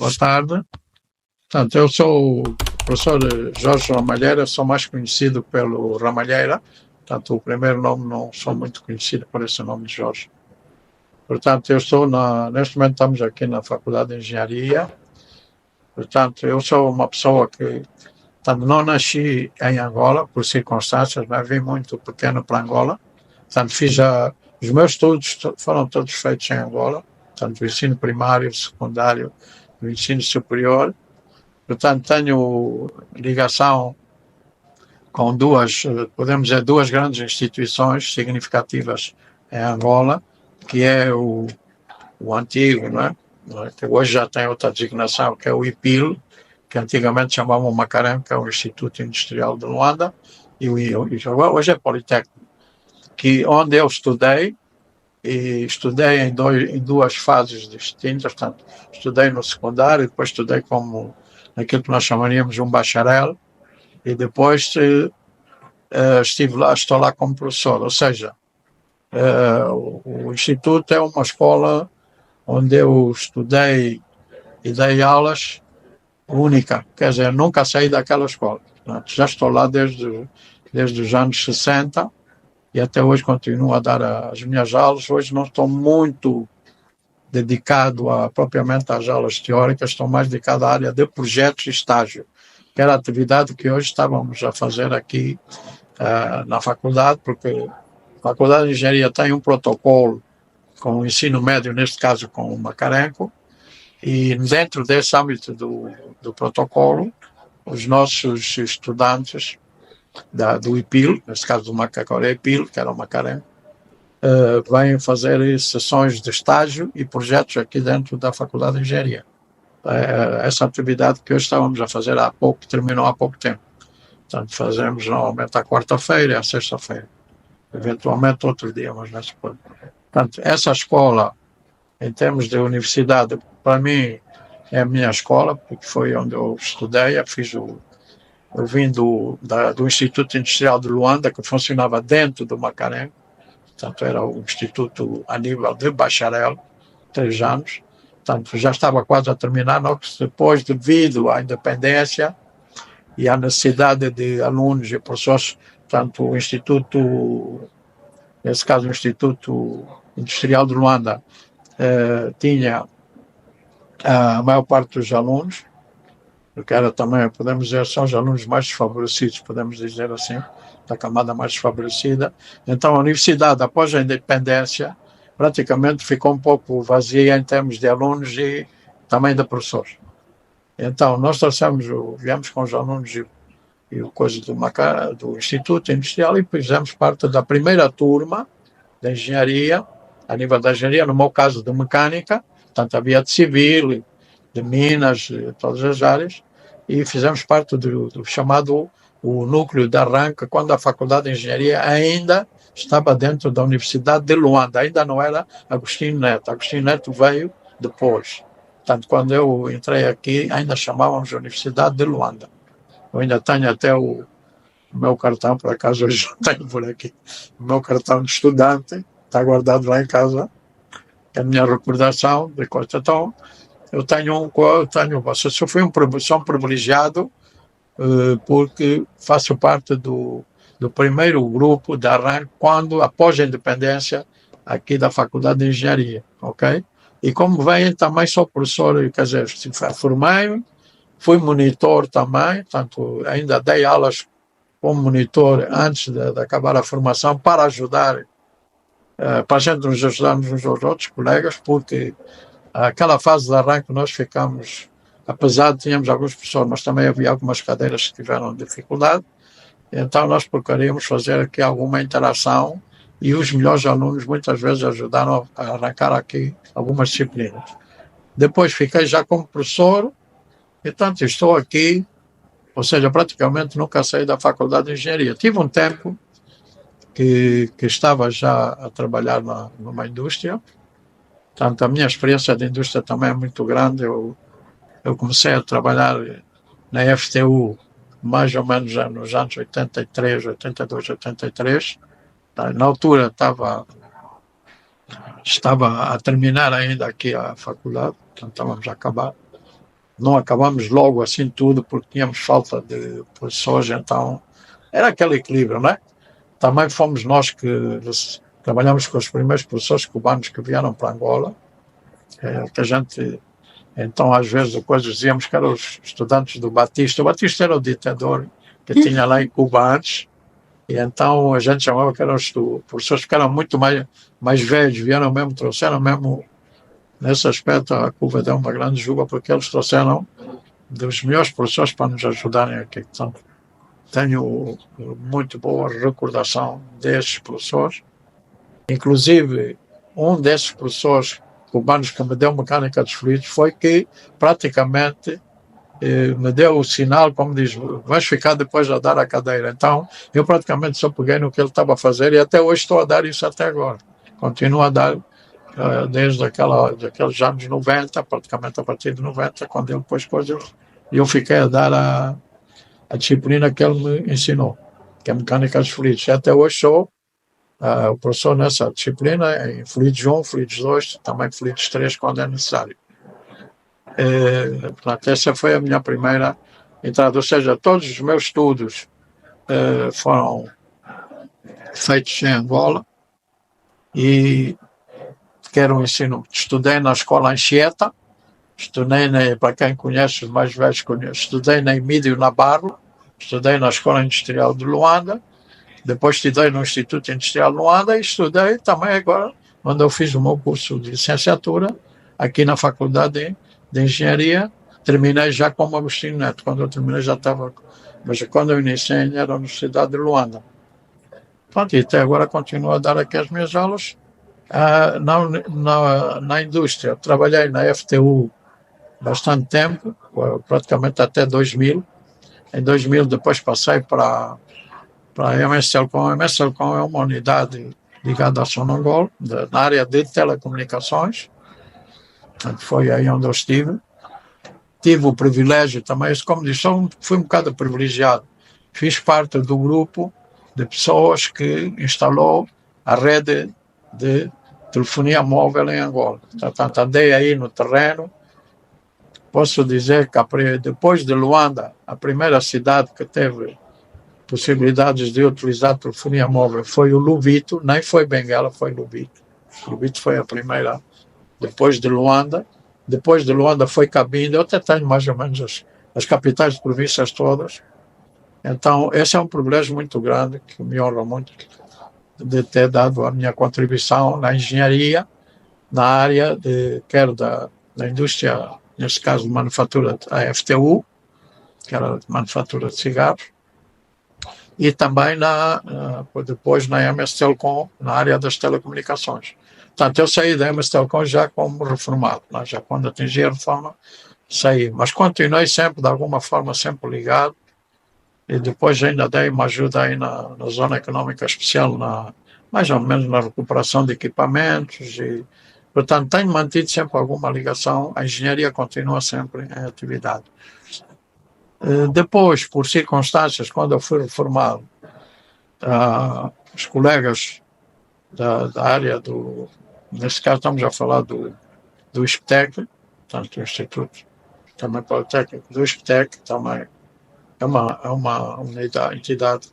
Boa tarde. Portanto, eu sou o professor Jorge Ramalheira, sou mais conhecido pelo Ramalheira. Portanto, o primeiro nome não sou muito conhecido por esse nome de Jorge. Portanto, eu estou neste momento estamos aqui na Faculdade de Engenharia. Portanto, eu sou uma pessoa que não nasci em Angola, por circunstâncias, mas vim muito pequeno para Angola. Portanto, os meus estudos foram todos feitos em Angola, portanto, o ensino primário, o secundário, o ensino superior. Portanto, tenho ligação com podemos dizer, duas grandes instituições significativas em Angola, que é o antigo, não é? Que hoje já tem outra designação, que é o IPIL, que antigamente chamavam Macarem, que é o Instituto Industrial de Luanda, e hoje é Politécnico, onde eu estudei, e estudei em duas fases distintas. Portanto, estudei no secundário, depois estudei como aquilo que nós chamaríamos um bacharel, e depois estou lá como professor. Ou seja, o Instituto é uma escola onde eu estudei e dei aulas única, quer dizer, nunca saí daquela escola. Portanto, já estou lá desde os anos 60 e até hoje continuo a dar as minhas aulas. Hoje não estou muito dedicado propriamente às aulas teóricas, estou mais dedicado à área de projetos e estágio, que era a atividade que hoje estávamos a fazer aqui na faculdade, porque a Faculdade de Engenharia tem um protocolo com o ensino médio, neste caso com o Macarenco, e dentro desse âmbito do protocolo, os nossos estudantes do IPIL, neste caso do IPIL, que era o Macarenco, vêm fazer sessões de estágio e projetos aqui dentro da Faculdade de Engenharia. Essa atividade que hoje estávamos a fazer terminou há pouco tempo. Portanto, fazemos normalmente à quarta-feira e à sexta-feira. Eventualmente outro dia, mas não se pode. Portanto, essa escola, em termos de universidade, para mim é a minha escola, porque foi onde eu estudei. Eu vim do Instituto Industrial de Luanda, que funcionava dentro do Macarem. Portanto, era o instituto a nível de bacharel, 3 anos. Portanto, já estava quase a terminar, depois, devido à independência e à necessidade de alunos e professores, portanto, o Instituto, nesse caso o Instituto Industrial de Luanda, tinha a maior parte dos alunos, porque era também, podemos dizer, são os alunos mais desfavorecidos, podemos dizer assim, da camada mais desfavorecida. Então, a universidade, após a independência, praticamente ficou um pouco vazia em termos de alunos e também de professores. Então, nós viemos com os alunos e o coisa do Instituto Industrial e fizemos parte da primeira turma da engenharia, a nível da engenharia, no meu caso de mecânica, portanto havia de civil, de minas, de todas as áreas, e fizemos parte do chamado o núcleo de arranque, quando a Faculdade de Engenharia ainda estava dentro da Universidade de Luanda, ainda não era Agostinho Neto. Agostinho Neto veio depois. Portanto, quando eu entrei aqui, ainda chamávamos a Universidade de Luanda. Eu ainda tenho até o meu cartão, por acaso hoje não tenho por aqui, o meu cartão de estudante, está guardado lá em casa, é a minha recordação de coisa. Então, sou um privilegiado, porque faço parte do primeiro grupo de arranque, após a independência, aqui da Faculdade de Engenharia, ok? E como veem, também sou professor, quer dizer, formei, fui monitor também, portanto, ainda dei aulas como monitor antes de acabar a formação, para ajudar, para a gente nos ajudarmos uns aos outros, colegas, porque aquela fase de arranque nós ficamos, apesar de tínhamos alguns professores, mas também havia algumas cadeiras que tiveram dificuldade, então nós procuraríamos fazer aqui alguma interação e os melhores alunos muitas vezes ajudaram a arrancar aqui algumas disciplinas. Depois fiquei já como professor, e tanto estou aqui, ou seja, praticamente nunca saí da Faculdade de Engenharia. Tive um tempo que estava já a trabalhar numa indústria, portanto a minha experiência de indústria também é muito grande. Eu comecei a trabalhar na FTU mais ou menos nos anos 83, 82, 83. Na altura estava a terminar ainda aqui a faculdade, portanto estávamos a acabar. não acabamos logo assim tudo, porque tínhamos falta de professores, então era aquele equilíbrio, não é? Também fomos nós que trabalhamos com os primeiros professores cubanos que vieram para Angola, que a gente, então às vezes depois dizíamos que eram os estudantes do Batista. O Batista era o ditador que tinha lá em Cuba antes, e então a gente chamava que eram os professores que eram muito mais velhos, vieram mesmo, trouxeram mesmo, nesse aspecto a Cuba deu uma grande juba, porque eles trouxeram dos melhores professores para nos ajudarem aqui. Portanto, tenho muito boa recordação desses professores. Inclusive, um desses professores cubanos que me deu mecânica dos fluidos foi que praticamente me deu o sinal, como diz, vais ficar depois a dar a cadeira. Então, eu praticamente só peguei no que ele estava a fazer e até hoje estou a dar isso até agora. Continuo a dar desde aqueles anos 90, praticamente a partir de 90, quando ele depois eu fiquei a dar a disciplina que ele me ensinou, que é mecânica dos fluidos. E até hoje sou o professor nessa disciplina, em fluidos 1, fluidos 2, também fluidos 3, quando é necessário. Portanto, essa foi a minha primeira entrada, ou seja, todos os meus estudos foram feitos em Angola e quero um ensino. Estudei na escola Anchieta, para quem conhece, os mais velhos conhecem, estudei na Emílio Nabarro, estudei na Escola Industrial de Luanda, depois estudei no Instituto Industrial de Luanda e estudei também agora, quando eu fiz o meu curso de licenciatura, aqui na Faculdade de Engenharia, terminei já como Agostinho Neto. Quando eu terminei já estava, mas quando eu iniciei era na Universidade de Luanda. Pronto, e até agora continuo a dar aqui as minhas aulas na indústria. Trabalhei na FTU bastante tempo, praticamente até 2000. Em 2000 depois passei para a MS Telecom. A MS Telecom é uma unidade ligada à Sonangol, na área de telecomunicações. Foi aí onde eu estive. Tive o privilégio também, como disse, fui um bocado privilegiado. Fiz parte do grupo de pessoas que instalou a rede de telefonia móvel em Angola. Portanto, andei aí no terreno. Posso dizer que depois de Luanda, a primeira cidade que teve possibilidades de utilizar telefonia móvel foi o Lubito, nem foi Benguela, foi Lubito. Lubito foi a primeira, depois de Luanda. Depois de Luanda foi Cabinda. Eu até tenho mais ou menos as capitais de províncias todas. Então, esse é um privilégio muito grande, que me honra muito, de ter dado a minha contribuição na engenharia, na área quer da indústria, neste caso de manufatura, a FTU, que era de manufatura de cigarros, e também depois na MS Telecom, na área das telecomunicações. Portanto, eu saí da MS Telecom já como reformado, já quando atingi a reforma, saí. Mas continuei sempre, de alguma forma, sempre ligado, e depois ainda dei uma ajuda aí na Zona Económica Especial, mais ou menos na recuperação de equipamentos, e, portanto, tenho mantido sempre alguma ligação, a engenharia continua sempre em atividade. Depois, por circunstâncias, quando eu fui reformado, os colegas da área nesse caso estamos a falar do ISPTEC, portanto, o Instituto também Politécnico do ISPTEC, também é uma entidade de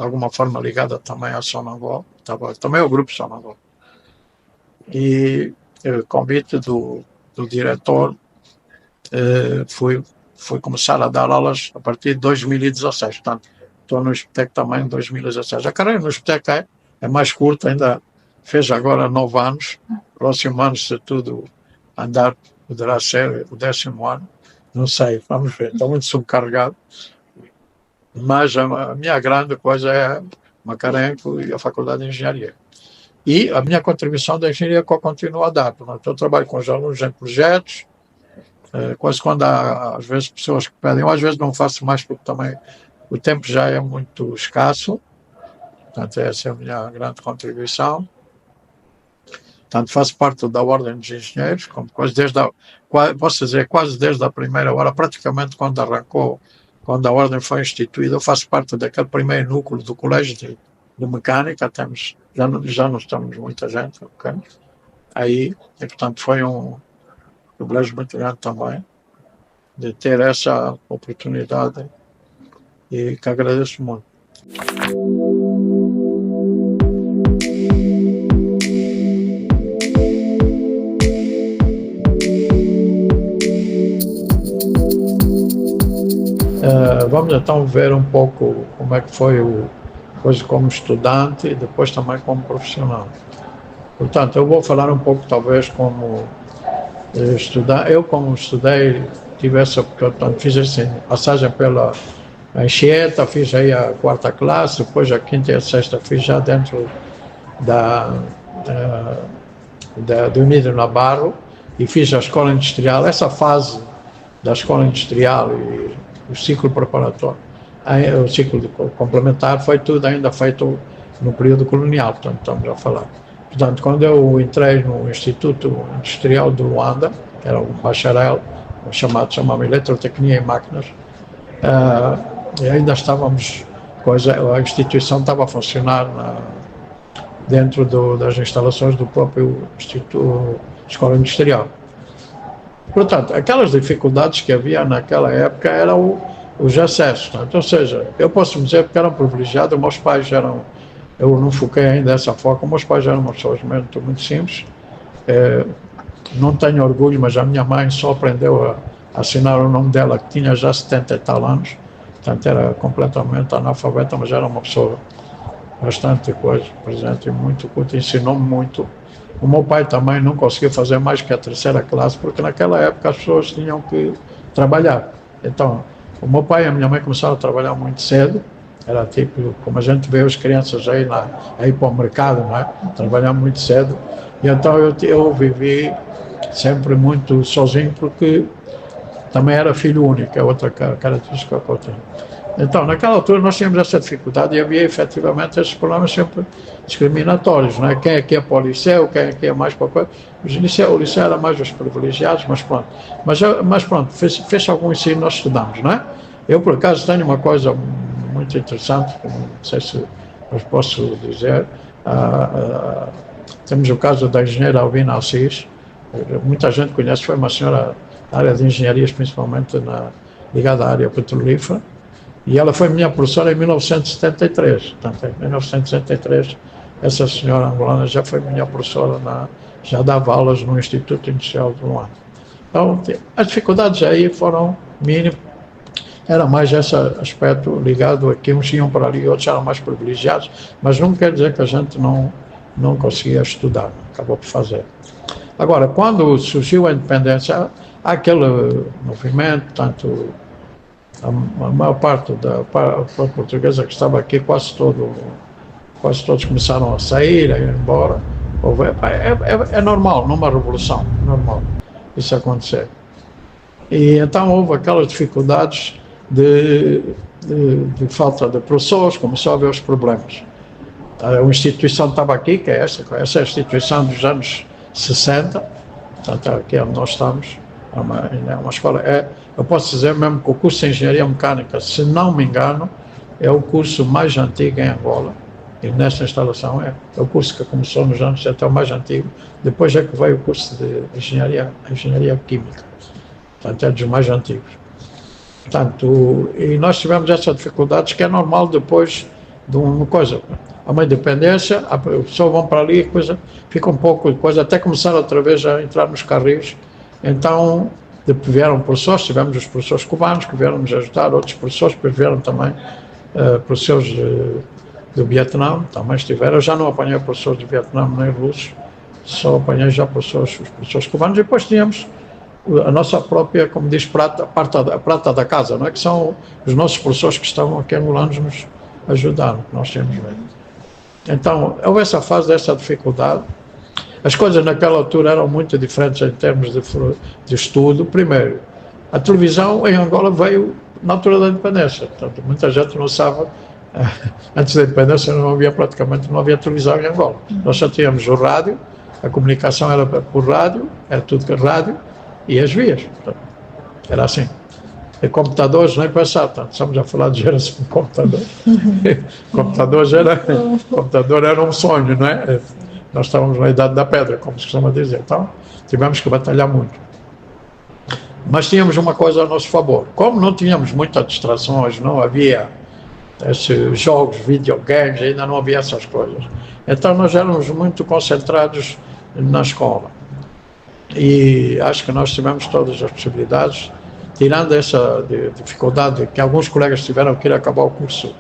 alguma forma ligada também à Sonangol, também ao Grupo Sonangol. E o convite do diretor fui começar a dar aulas a partir de 2016, portanto, estou no ISPTEC também em 2016. A carreira no ISPTEC é mais curta, ainda fez agora 9 anos, próximo ano, se tudo andar, poderá ser o 10º ano, não sei, vamos ver, estou muito subcarregado, mas a minha grande coisa é Macarenco e a Faculdade de Engenharia. E a minha contribuição da engenharia que eu continuo a dar, portanto, eu trabalho com os alunos em projetos, quase quando há, às vezes, pessoas que pedem, eu às vezes não faço mais porque também o tempo já é muito escasso, portanto, essa é a minha grande contribuição. Portanto, faço parte da Ordem dos Engenheiros, posso dizer, quase desde a primeira hora, praticamente quando arrancou, quando a Ordem foi instituída, eu faço parte daquele primeiro núcleo do Colégio de Mecânica, já não estamos muita gente, aí, e portanto foi um privilégio muito grande também. de ter essa oportunidade e que agradeço muito. Vamos então ver um pouco como é que foi coisa como estudante e depois também como profissional. Portanto, eu vou falar um pouco talvez como estudar. Eu, como estudei, tive essa, portanto, fiz assim, passagem pela Anchieta, fiz aí a 4ª classe, depois a 5ª e a 6ª fiz já dentro do Unido Nabarro e fiz a escola industrial. Essa fase da escola industrial e o ciclo preparatório, o ciclo complementar, foi tudo ainda feito no período colonial, portanto, estamos a falar. Portanto, quando eu entrei no Instituto Industrial de Luanda, que era um bacharel, chamava Eletrotecnia e Máquinas, e ainda estávamos, a instituição estava a funcionar dentro das instalações do próprio Instituto Escola Industrial. Portanto, aquelas dificuldades que havia naquela época eram os acessos. Portanto, ou seja, eu posso dizer que eram privilegiados, meus pais eram, eu não foquei ainda dessa forma, meus pais eram pessoas muito simples, não tenho orgulho, mas a minha mãe só aprendeu a assinar o nome dela, que tinha já 70 e tal anos, portanto era completamente analfabeta, mas era uma pessoa bastante coisa, presente e muito culta, ensinou-me muito. O meu pai também não conseguiu fazer mais que a 3ª classe, porque naquela época as pessoas tinham que trabalhar. Então, o meu pai e a minha mãe começaram a trabalhar muito cedo, era tipo, como a gente vê as crianças aí para o mercado, não é? Trabalhar muito cedo. E então eu vivi sempre muito sozinho, porque também era filho único, é outra característica que eu tenho. Então, naquela altura nós tínhamos essa dificuldade e havia efetivamente esses problemas sempre discriminatórios, não é? Quem é que é para o liceu, quem é que é mais para coisa. O liceu era mais os privilegiados, mas pronto. Mas pronto, fez algum ensino, nós estudamos, não é? Eu, por acaso, tenho uma coisa muito interessante, não sei se eu posso dizer. Temos o caso da engenheira Albina Assis, muita gente conhece, foi uma senhora da área de engenharias, principalmente ligada à área petrolífera. E ela foi minha professora em 1973. Portanto, em 1973, essa senhora angolana já foi minha professora, já dava aulas no Instituto Industrial de Luanda. Então, as dificuldades aí foram mínimas. Era mais esse aspecto ligado a que uns iam para ali e outros eram mais privilegiados, mas não quer dizer que a gente não conseguia estudar, acabou por fazer. Agora, quando surgiu a independência, há aquele movimento, tanto a maior parte da portuguesa que estava aqui, quase todos começaram a sair, a ir embora. É normal, numa revolução, é normal isso acontecer. E então houve aquelas dificuldades de falta de professores, começou a haver os problemas. A instituição estava aqui, que é essa é a instituição dos anos 60, portanto aqui é onde nós estamos, é uma escola, eu posso dizer mesmo que o curso de Engenharia Mecânica, se não me engano, é o curso mais antigo em Angola, e nesta instalação é o curso que começou nos anos 70, é o mais antigo, depois é que veio o curso de Engenharia Química, portanto é dos mais antigos. Portanto, e nós tivemos essas dificuldades que é normal depois de uma coisa, uma independência, as pessoas vão para ali, coisa, fica um pouco de coisa, até começaram outra vez a entrar nos carris. Então vieram professores, tivemos os professores cubanos que vieram nos ajudar, outros professores, depois vieram também professores do Vietnã, também estiveram. Eu já não apanhei professores do Vietnã nem russos, só apanhei já os professores cubanos, e depois tínhamos a nossa própria, como diz, a prata da casa, não é? Que são os nossos professores que estavam aqui angolanos nos ajudaram, que nós temos medo. Então, houve essa fase dessa dificuldade. As coisas naquela altura eram muito diferentes em termos de estudo. Primeiro, a televisão em Angola veio na altura da independência. Portanto, muita gente não sabe, antes da independência praticamente não havia televisão em Angola. Nós só tínhamos o rádio, a comunicação era por rádio, era tudo com rádio, e as vias. Portanto, era assim. E computadores, nem pensar, portanto, estamos a falar de geração de computadores. Computador era um sonho, não é? Nós estávamos na idade da pedra, como se costuma dizer. Então, tivemos que batalhar muito. Mas tínhamos uma coisa a nosso favor. Como não tínhamos muitas distrações, não havia esses jogos, videogames, ainda não havia essas coisas. Então nós éramos muito concentrados na escola. E acho que nós tivemos todas as possibilidades, tirando essa dificuldade que alguns colegas tiveram que ir acabar o curso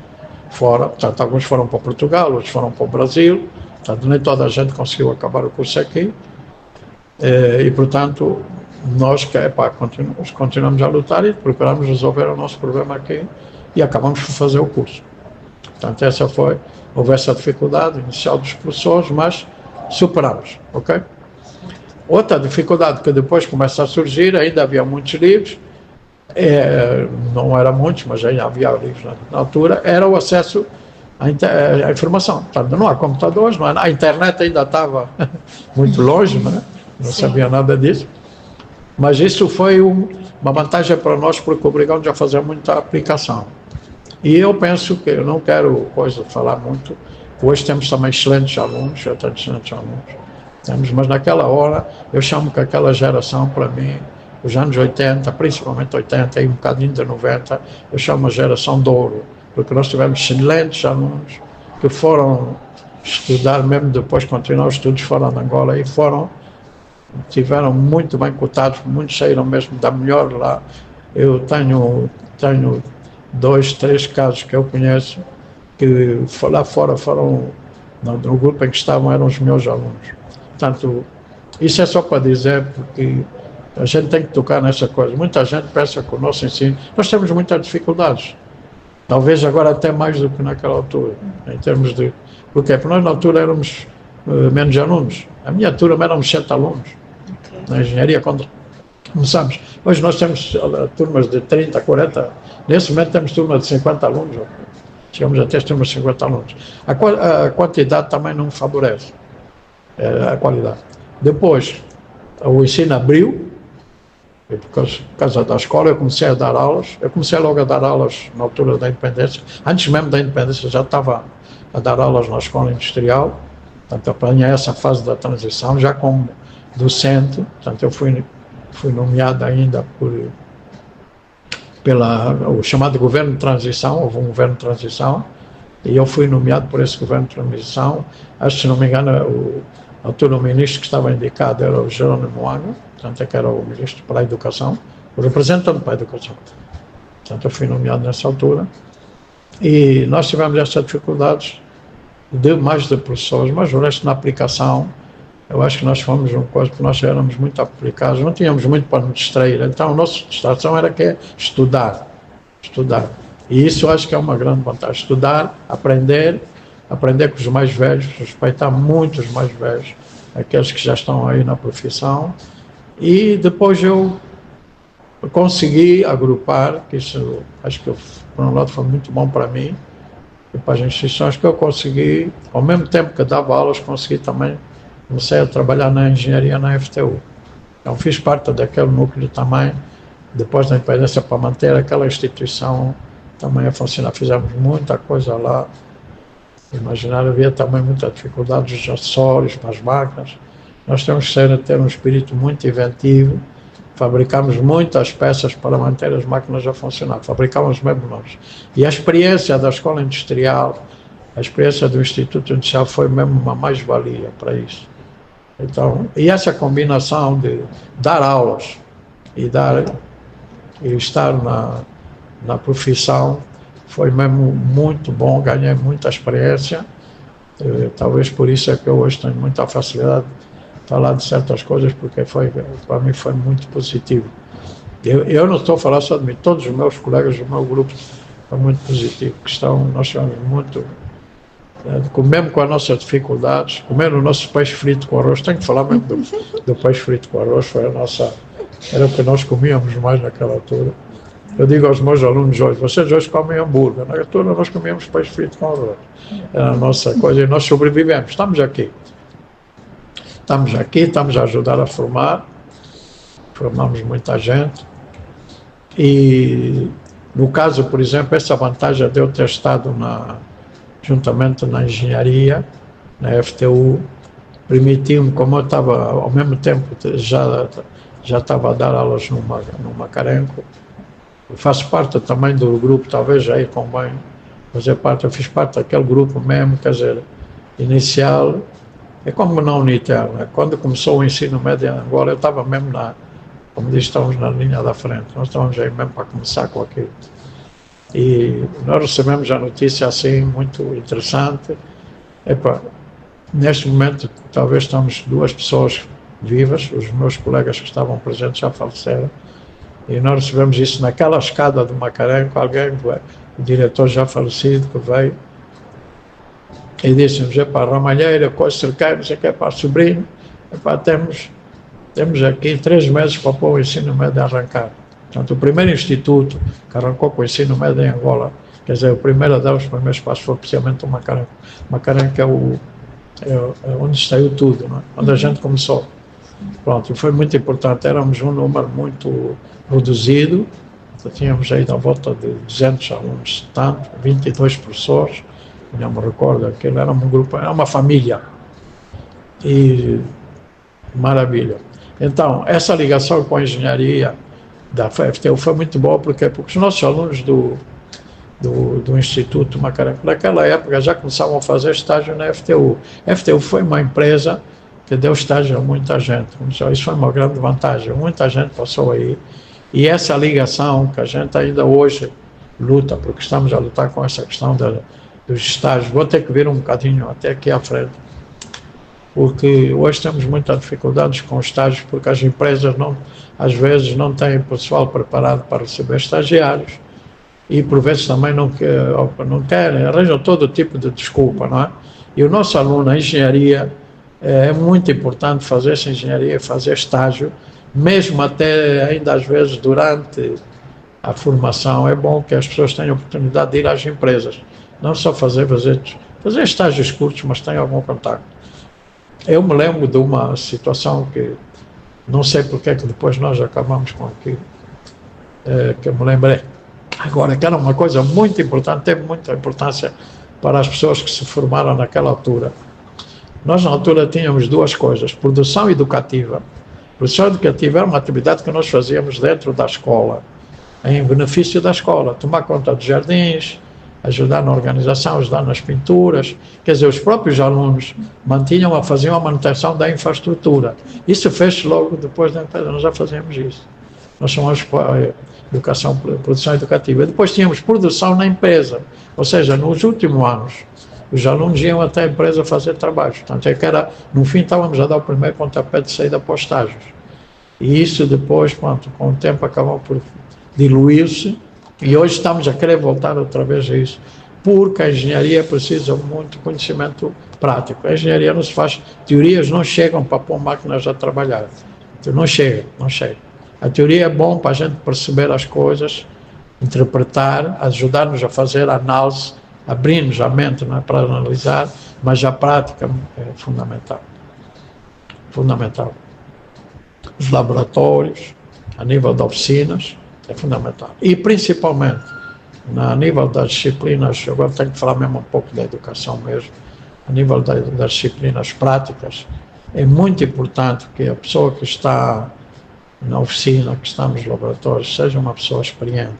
fora. Portanto, alguns foram para Portugal, outros foram para o Brasil. Portanto, nem toda a gente conseguiu acabar o curso aqui. E portanto, nós continuamos a lutar e procuramos resolver o nosso problema aqui e acabamos por fazer o curso. Portanto, houve essa dificuldade inicial dos professores, mas superamos, ok? Outra dificuldade que depois começa a surgir, ainda havia muitos livros, não eram muitos, mas ainda havia livros na altura, era o acesso à informação. Portanto, não há computadores, a internet ainda estava muito longe, não sabia nada disso. Mas isso foi uma vantagem para nós, porque obrigamos a fazer muita aplicação. E eu penso que, eu não quero falar muito, hoje temos também excelentes alunos, mas naquela hora, eu chamo que aquela geração, para mim, os anos 80, principalmente 80 e um bocadinho de 90, eu chamo a geração de ouro, porque nós tivemos excelentes alunos que foram estudar, mesmo depois continuar os estudos fora de Angola, e tiveram muito bem cotados, muitos saíram mesmo da melhor lá. Eu tenho 2, 3 casos que eu conheço que lá fora foram, no grupo em que estavam, eram os meus alunos. Portanto, isso é só para dizer, porque a gente tem que tocar nessa coisa. Muita gente pensa que o nosso ensino, nós temos muitas dificuldades, talvez agora até mais do que naquela altura, em termos de, porque nós na altura éramos menos alunos, a minha turma éramos 7 alunos, na engenharia, quando começamos. Hoje nós temos turmas de 30, 40, nesse momento temos turmas de 50 alunos, chegamos a ter turmas de 50 alunos. A quantidade também não favorece a qualidade. Depois, o ensino abriu, por causa da escola, eu comecei a dar aulas. Eu comecei logo a dar aulas na altura da independência. Antes mesmo da independência já estava a dar aulas na escola industrial. Portanto, eu apanhei essa fase da transição já como docente. Portanto, eu fui nomeado ainda pelo chamado governo de transição. Houve um governo de transição e eu fui nomeado por esse governo de transição. Acho que, se não me engano, na altura o ministro que estava indicado era o Jerônimo Anga, portanto, que era o ministro para a educação, o representante para a educação. Portanto, eu fui nomeado nessa altura e nós tivemos essas dificuldades mais de professores, mas o resto na aplicação, eu acho que nós fomos uma coisa, porque nós éramos muito aplicados, não tínhamos muito para nos distrair, então a nossa distração era estudar. E isso eu acho que é uma grande vantagem, estudar, aprender com os mais velhos, respeitar muito os mais velhos, aqueles que já estão aí na profissão. E depois eu consegui agrupar, que isso acho que por um lado foi muito bom para mim e para as instituições, que eu consegui, ao mesmo tempo que dava aulas, comecei a trabalhar na engenharia na FTU. Então fiz parte daquele núcleo também, depois da independência, para manter aquela instituição também a funcionar. Fizemos muita coisa lá. Imaginar, havia também muita dificuldade dos acessórios para as máquinas. Nós temos que ter um espírito muito inventivo. Fabricamos muitas peças para manter as máquinas a funcionar. Fabricávamos mesmo nós. E a experiência da escola industrial, a experiência do Instituto Industrial foi mesmo uma mais-valia para isso. Então, e essa combinação de dar aulas e estar na profissão foi mesmo muito bom, ganhei muita experiência, talvez por isso é que eu hoje tenho muita facilidade de falar de certas coisas, porque para mim foi muito positivo. Eu não estou a falar só de mim, todos os meus colegas do meu grupo foi muito positivo, nós estamos muito, mesmo com as nossas dificuldades, comendo o nosso peixe frito com arroz, tenho que falar mesmo do peixe frito com arroz, era o que nós comíamos mais naquela altura. Eu digo aos meus alunos hoje, vocês hoje comem hambúrguer, na altura nós comíamos peixe frito com arroz. Era a nossa coisa e nós sobrevivemos, estamos aqui, estamos a ajudar a formamos muita gente e no caso, por exemplo, essa vantagem de eu ter estado juntamente na engenharia, na FTU, permitiu-me, como eu estava ao mesmo tempo já já estava a dar aulas no Macarenco. Eu faço parte também do grupo, talvez aí convém fazer parte, eu fiz parte daquele grupo mesmo, quer dizer, inicial. É como na Unitel, né? Quando começou o ensino médio em Angola, eu estava mesmo como diz, estamos na linha da frente, nós estamos aí mesmo para começar com aquilo. E nós recebemos a notícia assim, muito interessante. Epa, neste momento, talvez estamos 2 pessoas vivas, os meus colegas que estavam presentes já faleceram, e nós recebemos isso naquela escada do Macarenco, alguém, o diretor já falecido, que veio, e disse-nos, Ramalheira, coisa cercada, não sei o que, para sobrinho, temos aqui 3 meses para pôr o ensino médio a arrancar. Portanto, o primeiro instituto que arrancou com o ensino médio em Angola, quer dizer, o primeiro a dar os primeiros passos foi precisamente o Macarenco. O Macarenco é onde saiu tudo, não é? Onde a gente começou. Pronto, foi muito importante, éramos um número muito reduzido, tínhamos aí da volta de 200 alunos, tanto, 22 professores, não me recordo, aquilo era um grupo, era uma família, e maravilha. Então, essa ligação com a engenharia da FTU foi muito boa, porque os nossos alunos do Instituto Macarenco, naquela época, já começavam a fazer estágio na FTU. A FTU foi uma empresa que deu estágio a muita gente, isso foi uma grande vantagem, muita gente passou aí, e essa ligação que a gente ainda hoje luta, porque estamos a lutar com essa questão dos estágios, vou ter que vir um bocadinho até aqui à frente, porque hoje temos muitas dificuldades com os estágios, porque as empresas às vezes não têm pessoal preparado para receber estagiários, e por vezes também não querem, arranjam todo tipo de desculpa, não é? E o nosso aluno, a engenharia, é muito importante fazer essa engenharia, fazer estágio, mesmo até ainda às vezes durante a formação, é bom que as pessoas tenham a oportunidade de ir às empresas, não só fazer estágios curtos, mas tenham algum contato. Eu me lembro de uma situação que, não sei porque é que depois nós acabamos com aquilo, que eu me lembrei agora, que era uma coisa muito importante, teve muita importância para as pessoas que se formaram naquela altura. Nós, na altura, tínhamos 2 coisas, produção educativa. Produção educativa era uma atividade que nós fazíamos dentro da escola, em benefício da escola, tomar conta dos jardins, ajudar na organização, ajudar nas pinturas, quer dizer, os próprios alunos faziam a manutenção da infraestrutura. Isso fez logo depois da empresa, nós já fazíamos isso. Nós chamamos produção educativa. Depois tínhamos produção na empresa, ou seja, nos últimos anos, os alunos iam até a empresa fazer trabalhos. Portanto, no fim estávamos a dar o primeiro pontapé de saída para os estágios. E isso depois, pronto, com o tempo acabou por diluir-se, e hoje estamos a querer voltar outra vez a isso, porque a engenharia precisa muito conhecimento prático. A engenharia não se faz, teorias não chegam para pôr máquinas a trabalhar. Então, não chega. A teoria é bom para a gente perceber as coisas, interpretar, ajudar-nos a fazer a análise, abrir-nos a mente, não é, para analisar, mas a prática é fundamental. Os laboratórios, a nível de oficinas, é fundamental. E principalmente, a nível das disciplinas, agora tenho que falar mesmo um pouco da educação mesmo, a nível das disciplinas práticas, é muito importante que a pessoa que está na oficina, que está nos laboratórios, seja uma pessoa experiente.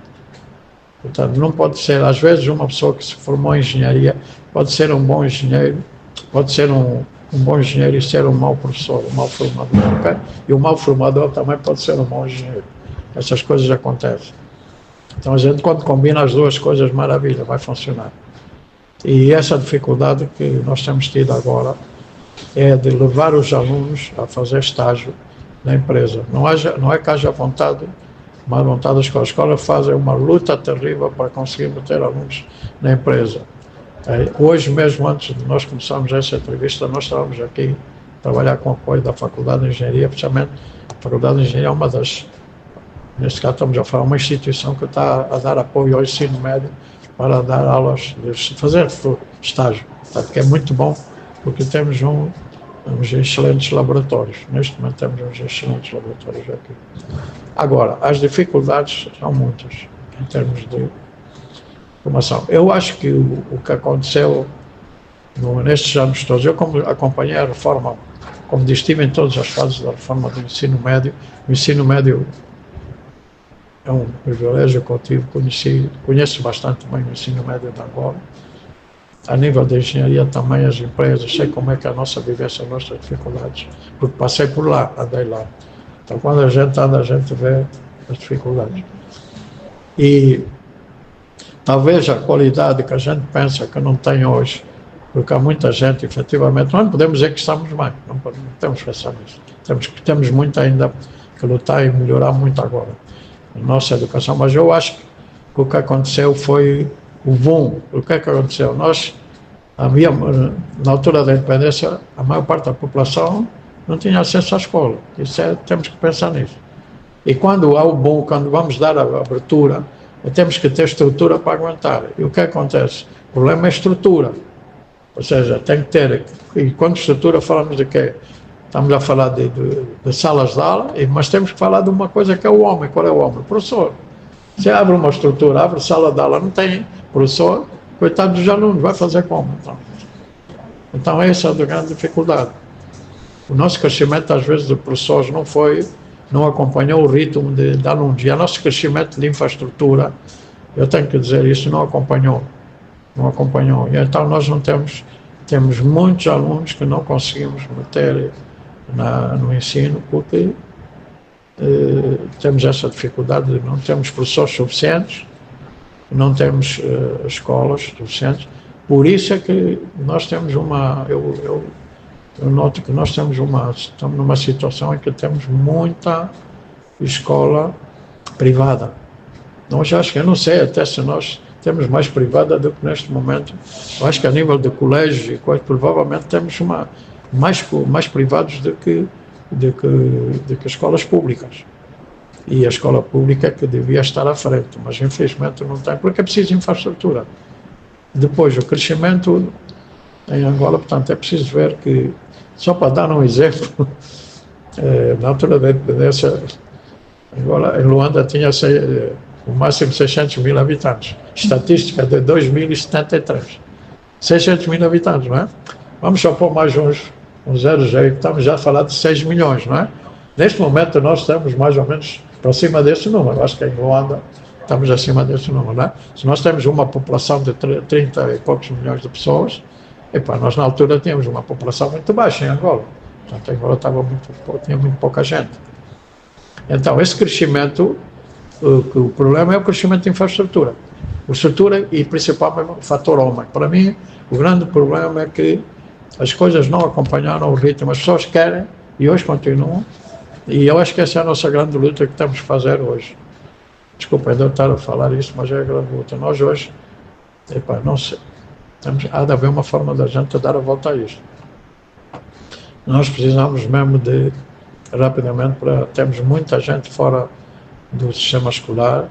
Portanto, não pode ser, às vezes, uma pessoa que se formou em engenharia pode ser um bom engenheiro, pode ser um bom engenheiro e ser um mau professor, um mau formador, okay? E o mau formador também pode ser um bom engenheiro. Essas coisas acontecem. Então, a gente, quando combina as 2 coisas, maravilha, vai funcionar. E essa dificuldade que nós temos tido agora é de levar os alunos a fazer estágio na empresa. Não é que haja vontade, mas vontade da escola. A escola faz uma luta terrível para conseguir meter alunos na empresa. Hoje mesmo, antes de nós começarmos essa entrevista, nós estávamos aqui a trabalhar com o apoio da Faculdade de Engenharia, precisamente a Faculdade de Engenharia é uma das, neste caso estamos a falar, uma instituição que está a dar apoio ao ensino médio para dar aulas, fazer estágio. Portanto, que é muito bom, porque temos uns excelentes laboratórios. Neste momento temos uns excelentes laboratórios aqui. Agora, as dificuldades são muitas em termos de formação. Eu acho que o que aconteceu nestes anos todos, eu acompanhei a reforma como estive em todas as fases da reforma do ensino médio. O ensino médio é um privilégio que eu tive, conheço bastante bem o ensino médio de Angola. A nível da engenharia também, as empresas, sei como é que é a nossa vivência, as nossas dificuldades, porque passei por lá, andei lá. Então, quando a gente anda, a gente vê as dificuldades. E talvez a qualidade que a gente pensa que não tem hoje, porque há muita gente, efetivamente, nós não podemos dizer que estamos bem, não podemos pensar nisso. Temos muito ainda que lutar e melhorar muito agora a nossa educação, mas eu acho que o que aconteceu foi o boom. O que é que aconteceu? Na altura da independência, a maior parte da população não tinha acesso à escola. Temos que pensar nisso. E quando há o boom, quando vamos dar a abertura, temos que ter estrutura para aguentar. E o que acontece? O problema é estrutura. Ou seja, tem que ter. E quando estrutura, falamos de quê? Estamos a falar de salas de aula, mas temos que falar de uma coisa que é o homem. Qual é o homem? O professor. Você abre uma estrutura, abre sala de aula, não tem professor, coitado dos alunos, vai fazer como? Então essa é a grande dificuldade. O nosso crescimento, às vezes, de professores não acompanhou o ritmo de alunos. E o nosso crescimento de infraestrutura, eu tenho que dizer isso, não acompanhou. E então nós não temos muitos alunos que não conseguimos meter no ensino, porque temos essa dificuldade, não temos professores suficientes, não temos escolas suficientes. Por isso é que nós temos eu noto que nós estamos numa situação em que temos muita escola privada. Nós acho que, eu não sei até se nós temos mais privada do que neste momento. Eu acho que a nível de colégios e coisas, provavelmente temos mais privados do que escolas públicas. E a escola pública é que devia estar à frente, mas infelizmente não tem, porque é preciso infraestrutura. Depois, o crescimento em Angola, portanto, é preciso ver que, só para dar um exemplo, na altura da independência, Angola, em Luanda tinha o máximo 600 mil habitantes. Estatística de 2073. 600 mil habitantes, não é? Vamos só pôr mais uns zeros aí, estamos já a falar de 6 milhões, não é? Neste momento nós estamos mais ou menos para cima desse número. Acho que em Luanda estamos acima desse número, não é? Se nós temos uma população de 30 e poucos milhões de pessoas, nós na altura tínhamos uma população muito baixa em Angola. Portanto, em Angola tinha muito pouca gente. Então, esse crescimento, o problema é o crescimento de infraestrutura. Estrutura e principalmente o fator homem. Para mim, o grande problema é que as coisas não acompanharam o ritmo. As pessoas querem e hoje continuam. E eu acho que essa é a nossa grande luta que temos que fazer hoje. Desculpa ainda estar a falar isso, mas é a grande luta. Nós hoje, não sei, há de haver uma forma da gente dar a volta a isto. Nós precisamos mesmo de, rapidamente, temos muita gente fora do sistema escolar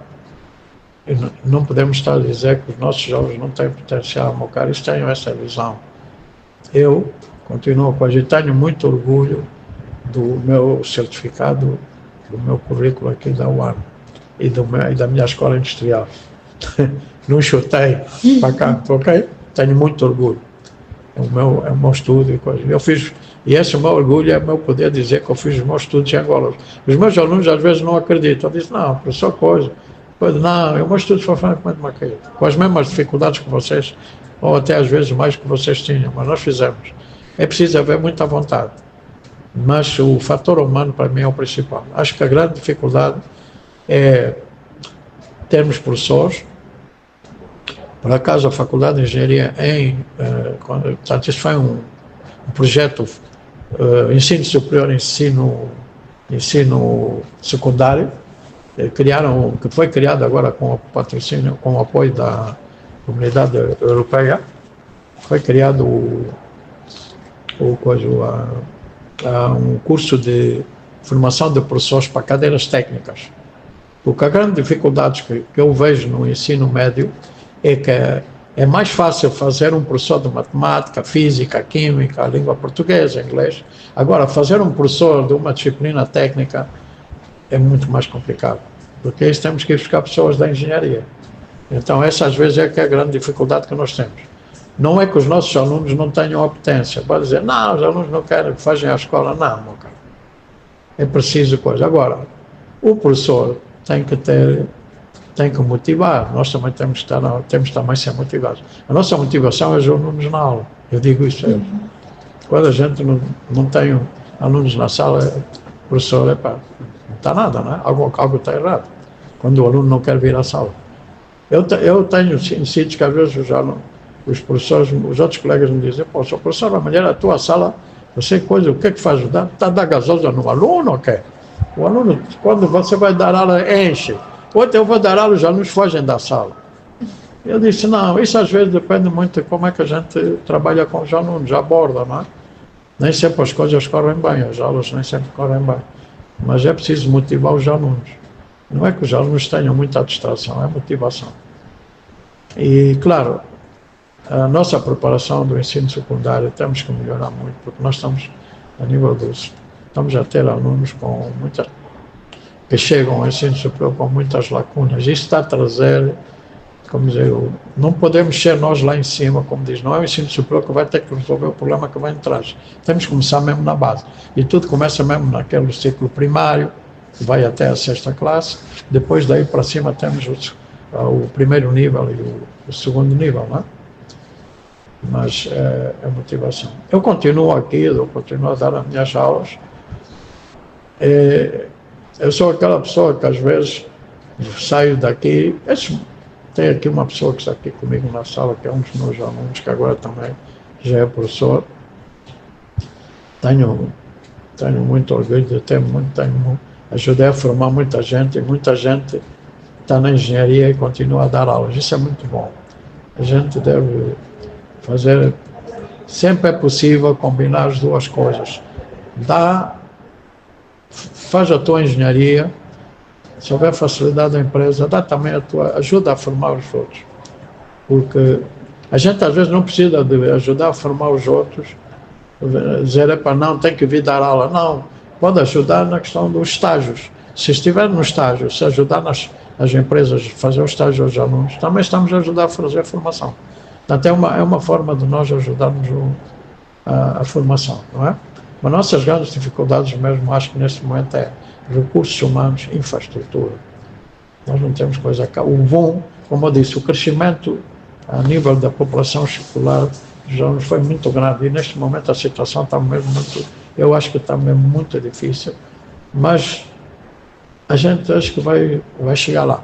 e não podemos estar a dizer que os nossos jovens não têm potencial a mocar. Eles têm essa visão. Eu continuo com a gente, tenho muito orgulho do meu certificado, do meu currículo aqui da UAN e da minha escola industrial. Não chutei para cá, ok? Tenho muito orgulho. É o meu estudo e coisa. Eu fiz, e esse meu orgulho é o meu poder dizer que eu fiz os meus estudos em Angola. Os meus alunos às vezes não acreditam. Dizem, não, professor, não, o meu estudo foi francamente Macaíto, com as mesmas dificuldades que vocês, ou até às vezes mais que vocês tinham, mas nós fizemos. É preciso haver muita vontade. Mas o fator humano, para mim, é o principal. Acho que a grande dificuldade é termos professores. Por acaso, a Faculdade de Engenharia, portanto, isso foi um projeto ensino superior, ensino secundário, que foi criado agora com o patrocínio, com o apoio da Comunidade Europeia. Foi criado um curso de formação de professores para cadeiras técnicas. Porque a grande dificuldade que eu vejo no ensino médio é que é mais fácil fazer um professor de matemática, física, química, língua portuguesa, inglês. Agora, fazer um professor de uma disciplina técnica é muito mais complicado, porque isso temos que ir buscar pessoas da engenharia. Então, essa às vezes é que é a grande dificuldade que nós temos. Não é que os nossos alunos não tenham apetência. Pode dizer, não, os alunos não querem que fazem a escola. Não, meu caro. É preciso coisa. Agora, o professor tem que motivar. Nós também temos que também ser motivados. A nossa motivação é os alunos na aula. Eu digo isso a eles. Quando a gente não tem alunos na sala, o professor, não está nada, não é? Algo está errado. Quando o aluno não quer vir à sala. Eu tenho sítios que às vezes os professores, os outros colegas me dizem, pô, sou professor, amanhã a tua sala, você coisa, o que é que faz ajudar? Está a dar gasosa no aluno ou quê? O aluno, quando você vai dar aula, enche. Outro, eu vou dar aula, os alunos fogem da sala. Eu disse, não, isso às vezes depende muito de como é que a gente trabalha com os alunos, aborda, não é? Nem sempre as coisas correm bem, as aulas nem sempre correm bem. Mas é preciso motivar os alunos. Não é que os alunos tenham muita distração, é motivação. E, claro, a nossa preparação do ensino secundário temos que melhorar muito, porque nós estamos a nível estamos a ter alunos que chegam ao ensino superior com muitas lacunas. Isso está a trazer, como dizer, não podemos ser nós lá em cima, como diz, não é o ensino superior que vai ter que resolver o problema que vem de trás. Temos que começar mesmo na base. E tudo começa mesmo naquele ciclo primário, que vai até a 6ª classe, depois daí para cima temos o primeiro nível e o segundo nível, não é? Mas é motivação. Eu continuo aqui, eu continuo a dar as minhas aulas. Eu sou aquela pessoa que às vezes saio daqui. Tem aqui uma pessoa que está aqui comigo na sala, que é um dos meus alunos, que agora também já é professor. Tenho muito orgulho de ter ajudei a formar muita gente, e muita gente está na engenharia e continua a dar aulas. Isso é muito bom. A gente deve fazer, sempre é possível combinar as duas coisas. Faz a tua engenharia, se houver facilidade da empresa, dá também ajuda a formar os outros. Porque a gente às vezes não precisa de ajudar a formar os outros, dizer, não, tem que vir dar aula. Não, pode ajudar na questão dos estágios. Se estiver no estágio, se ajudar nas empresas a fazer o estágio aos alunos, também estamos a ajudar a fazer a formação. Portanto, é uma forma de nós ajudarmos a formação, não é? Mas nossas grandes dificuldades mesmo, acho que neste momento é recursos humanos, infraestrutura. Nós não temos coisa cá. O bom, como eu disse, o crescimento a nível da população escolar já nos foi muito grande e neste momento a situação está mesmo muito, eu acho que está mesmo muito difícil, mas a gente acho que vai chegar lá.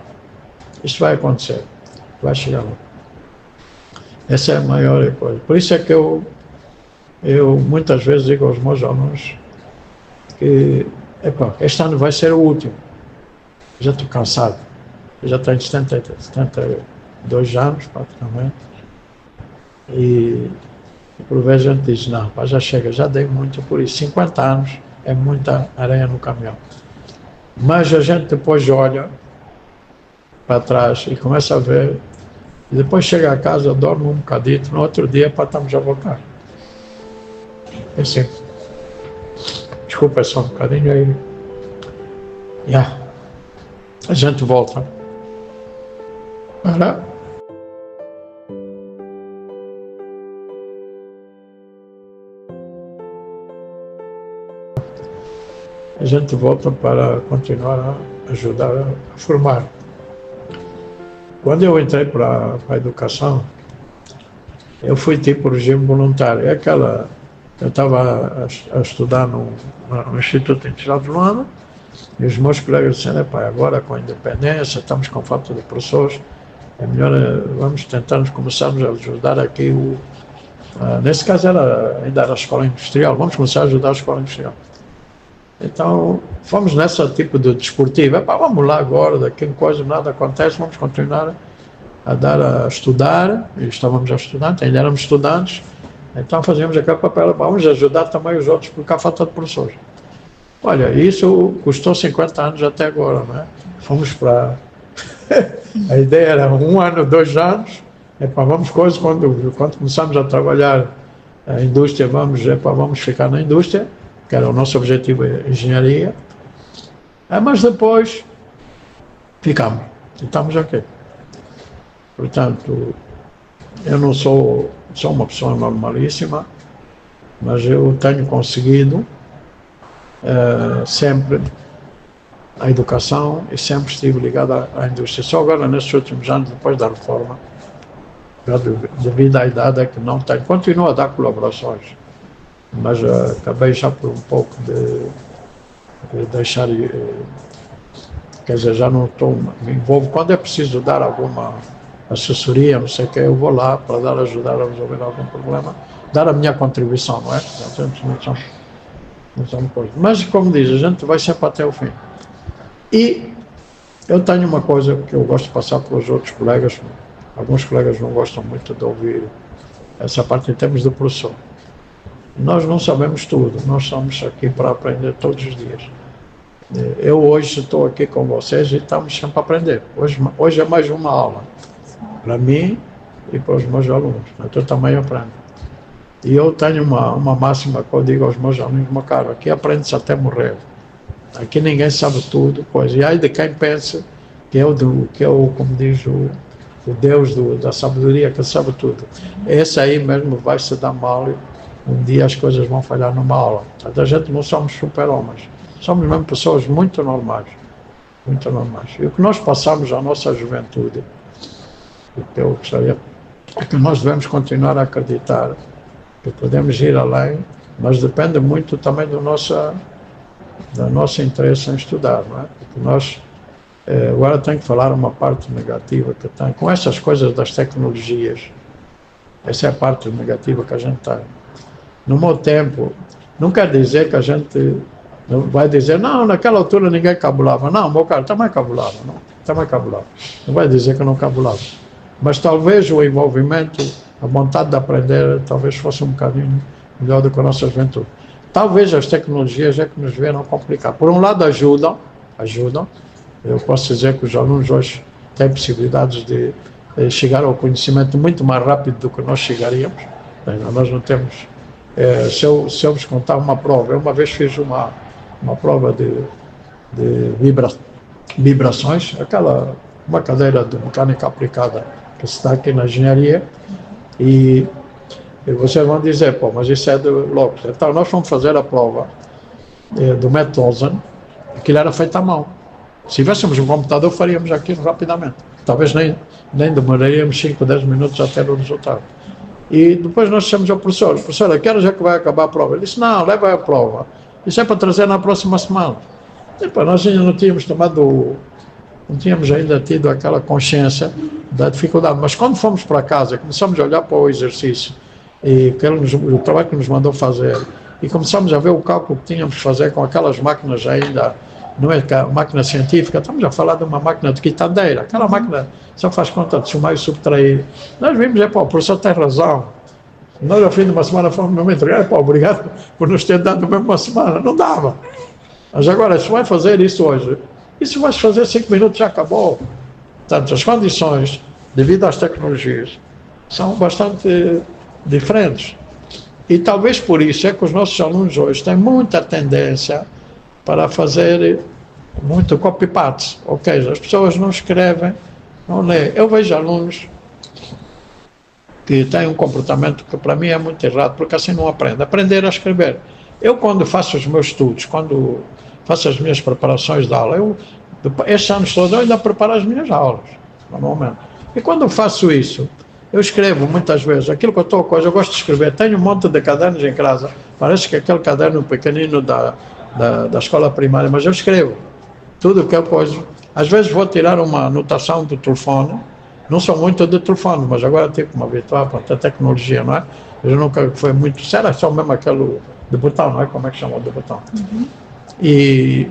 Isto vai acontecer, vai chegar lá. Essa é a maior coisa. Por isso é que eu muitas vezes digo aos meus alunos que este ano vai ser o último. Já estou cansado. Eu já tenho 72 anos, praticamente. E por vezes a gente diz, não, já chega, já dei muito por isso. 50 anos é muita areia no caminhão. Mas a gente depois olha para trás e começa a ver, e depois chega a casa, dorme um bocadito, no outro dia estamos a voltar. É assim. Desculpa, é só um bocadinho aí. A gente volta. Para. A gente volta para continuar a ajudar a formar. Quando eu entrei para a educação, eu fui tipo regime voluntário. Eu estava a estudar no Instituto Industrial de Luanda e os meus colegas disseram, agora com a independência, estamos com falta de professores, é melhor, vamos tentar começarmos a ajudar aqui nesse caso ainda era a escola industrial, vamos começar a ajudar a escola industrial. Então, fomos nessa tipo de desportivo, vamos lá agora, daqui a coisa, nada acontece, vamos continuar a estudar, e estávamos a estudar, ainda éramos estudantes, então fazíamos aquele papel, vamos ajudar também os outros, porque há falta de professores. Olha, isso custou 50 anos até agora, não é? Fomos para... A ideia era 1 ano, 2 anos, vamos coisas, quando começamos a trabalhar a indústria, vamos ficar na indústria, que era o nosso objetivo, a engenharia, mas depois ficamos, e estamos aqui. Portanto, eu não sou uma pessoa normalíssima, mas eu tenho conseguido sempre a educação e sempre estive ligado à indústria. Só agora, nesses últimos anos, depois da reforma, devido à idade, é que não tenho. Continuo a dar colaborações, mas acabei já por um pouco de deixar, quer dizer, já não me envolvo. Quando é preciso dar alguma assessoria, não sei o que, eu vou lá para ajudar a resolver algum problema, dar a minha contribuição, não é? Mas, como diz, a gente vai sempre até o fim. E eu tenho uma coisa que eu gosto de passar para os outros colegas. Alguns colegas não gostam muito de ouvir essa parte em termos de professor. Nós não sabemos tudo, nós estamos aqui para aprender todos os dias. Eu hoje estou aqui com vocês e estamos sempre a aprender. Hoje é mais uma aula, para mim e para os meus alunos. Eu também aprendo. E eu tenho uma máxima que eu digo aos meus alunos: meu caro, aqui aprende-se até morrer. Aqui ninguém sabe tudo, coisa. E aí de quem pensa que é o como diz o Deus da sabedoria, que sabe tudo. Esse aí mesmo vai se dar mal, um dia as coisas vão falhar numa aula. A gente não somos super-homens, somos mesmo pessoas muito normais. Muito normais. E o que nós passamos à nossa juventude, o que eu gostaria, é que nós devemos continuar a acreditar que podemos ir além, mas depende muito também do nosso interesse em estudar, não é? Porque nós, agora tenho que falar uma parte negativa que tem, com essas coisas das tecnologias, essa é a parte negativa que a gente tem. No meu tempo, não quer dizer que a gente vai dizer, não, naquela altura ninguém cabulava. Não, meu cara, também cabulava, não? Também cabulava. Não vai dizer que não cabulava. Mas talvez o envolvimento, a vontade de aprender, talvez fosse um bocadinho melhor do que a nossa juventude. Talvez as tecnologias é que nos vieram complicar. Por um lado ajudam. Eu posso dizer que os alunos hoje têm possibilidades de chegar ao conhecimento muito mais rápido do que nós chegaríamos. Nós não temos... se eu vos contar uma prova, eu uma vez fiz uma prova de vibrações, uma cadeira de mecânica aplicada que se está aqui na engenharia, e vocês vão dizer, pô, mas isso é de loucos. Então nós fomos fazer a prova do método Olsen, aquilo era feito à mão. Se tivéssemos um computador, faríamos aquilo rapidamente. Talvez nem demoraríamos 5 ou 10 minutos a ter o resultado. E depois nós dissemos ao professor, a que horas é que vai acabar a prova? Ele disse, não, leva a prova. Isso é para trazer na próxima semana. Depois nós ainda não tínhamos ainda tido aquela consciência da dificuldade. Mas quando fomos para casa, começamos a olhar para o exercício, e o trabalho que nos mandou fazer, e começamos a ver o cálculo que tínhamos que fazer com aquelas máquinas ainda, não é máquina científica, estamos a falar de uma máquina de quitadeira, aquela máquina só faz conta de somar e subtrair. Nós vimos, o professor tem razão. Nós, ao fim de uma semana, fomos no entregar, obrigado por nos ter dado mesmo uma semana. Não dava. Mas agora, se vai fazer isso hoje, isso vai fazer 5 minutos, já acabou. Portanto, as condições, devido às tecnologias, são bastante diferentes. E talvez por isso é que os nossos alunos hoje têm muita tendência para fazer muito copy-paste. Ok, as pessoas não escrevem, não lêem. Eu vejo alunos que têm um comportamento que para mim é muito errado, porque assim não aprende. Aprender a escrever. Eu, quando faço os meus estudos, quando faço as minhas preparações de aula, estes anos todos eu ainda preparo as minhas aulas, normalmente. E quando eu faço isso, eu escrevo muitas vezes aquilo que eu gosto de escrever. Tenho um monte de cadernos em casa, parece que é aquele caderno pequenino da escola primária, mas eu escrevo tudo o que eu coisa. Às vezes vou tirar uma anotação do telefone, não sou muito de telefone, mas agora tenho que me habituar para a tecnologia, não é? Eu nunca foi muito, será só mesmo aquele de botão, não é? Como é que chama o de botão?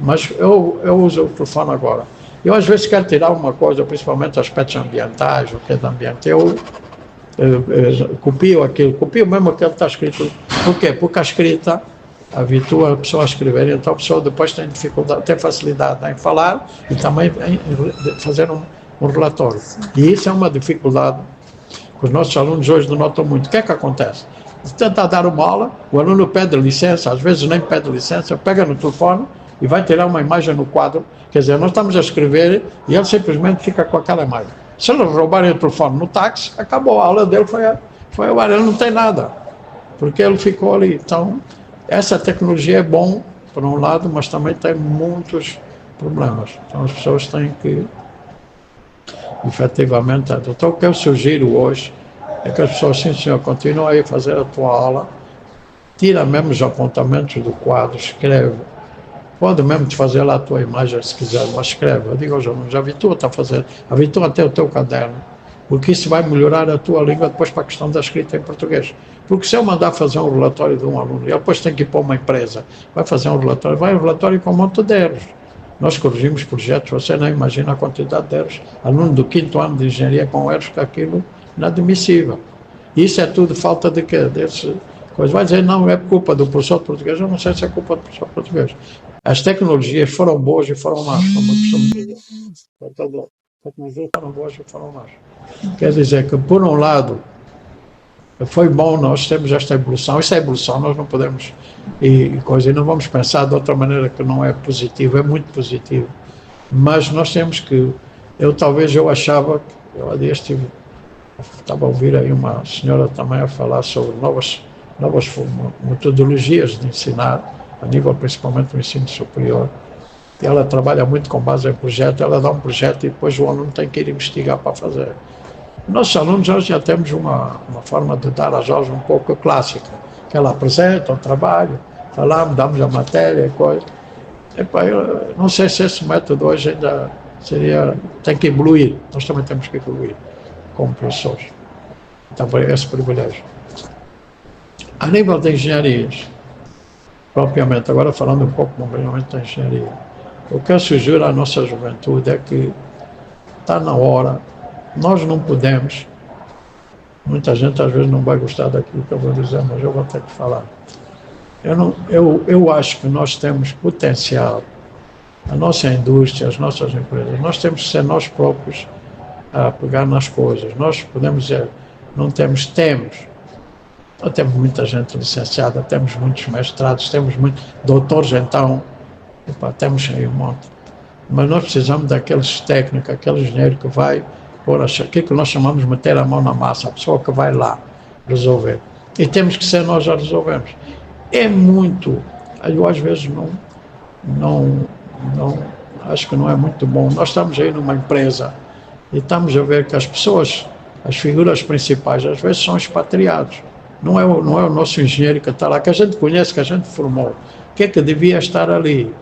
Mas eu uso o telefone agora. Eu às vezes quero tirar uma coisa, principalmente aspectos ambientais, o que é de ambiente, eu copio mesmo aquilo que está escrito. Por quê? Porque a escrita habitua a pessoa a escrever, então a pessoa depois tem facilidade em falar e também em fazer um relatório. E isso é uma dificuldade que os nossos alunos hoje notam muito. O que é que acontece? Se tentar dar uma aula, o aluno pede licença, às vezes nem pede licença, pega no telefone e vai tirar uma imagem no quadro. Quer dizer, nós estamos a escrever e ele simplesmente fica com aquela imagem. Se eles roubarem o telefone no táxi, acabou, a aula dele foi ao ar, ele não tem nada, porque ele ficou ali. Então, essa tecnologia é bom, por um lado, mas também tem muitos problemas. Então, as pessoas têm que, efetivamente, então o que eu sugiro hoje é que as pessoas, sim senhor, continuem a fazer a tua aula, tira mesmo os apontamentos do quadro, escreve, pode mesmo te fazer lá a tua imagem se quiser, mas escreve. Eu digo aos alunos, habitua-te a fazer, habitua até o teu caderno, porque isso vai melhorar a tua língua depois para a questão da escrita em português. Porque se eu mandar fazer um relatório de um aluno, e ele depois tem que ir para uma empresa, vai fazer um relatório com um monte de erros. Nós corrigimos projetos, você não imagina a quantidade de erros. Aluno do 5º ano de engenharia com erros, que aquilo inadmissível. Isso é tudo falta de quê? Coisa. Vai dizer, não, é culpa do professor de português. Eu não sei se é culpa do professor de português. As tecnologias foram boas e foram más, como eu costumo dizer. As tecnologias foram boas e foram más. Quer dizer que, por um lado, foi bom nós termos esta evolução. Isso é evolução, nós não podemos e não vamos pensar de outra maneira que não é positivo, é muito positivo. Mas nós temos que, eu achava, estava a ouvir aí uma senhora também a falar sobre novas metodologias de ensinar, a nível principalmente do ensino superior. Ela trabalha muito com base em projeto, ela dá um projeto e depois o aluno tem que ir investigar para fazer. Nossos alunos hoje já temos uma forma de dar as aulas um pouco clássica, que ela apresenta o trabalho, falamos, damos a matéria e coisa. Eu não sei se esse método hoje ainda tem que evoluir, nós também temos que evoluir como professores. Então, esse privilégio. A nível de engenharias, propriamente, agora falando um pouco da engenharia, o que eu sugiro à nossa juventude é que está na hora, nós não podemos, muita gente às vezes não vai gostar daquilo que eu vou dizer, mas eu vou ter que falar. Eu acho que nós temos potencial, a nossa indústria, as nossas empresas, nós temos que ser nós próprios a pegar nas coisas. Nós podemos dizer, não temos. Nós temos muita gente licenciada, temos muitos mestrados, temos muitos doutores, então, temos aí um monte. Mas nós precisamos daqueles técnicos, aquele engenheiro que vai pôr aquilo que nós chamamos de meter a mão na massa, a pessoa que vai lá resolver. E temos que ser nós a resolvermos. É muito, eu às vezes não acho que não é muito bom. Nós estamos aí numa empresa e estamos a ver que as pessoas, as figuras principais, às vezes são expatriados. Não é o nosso engenheiro que está lá, que a gente conhece, que a gente formou. O que é que devia estar ali?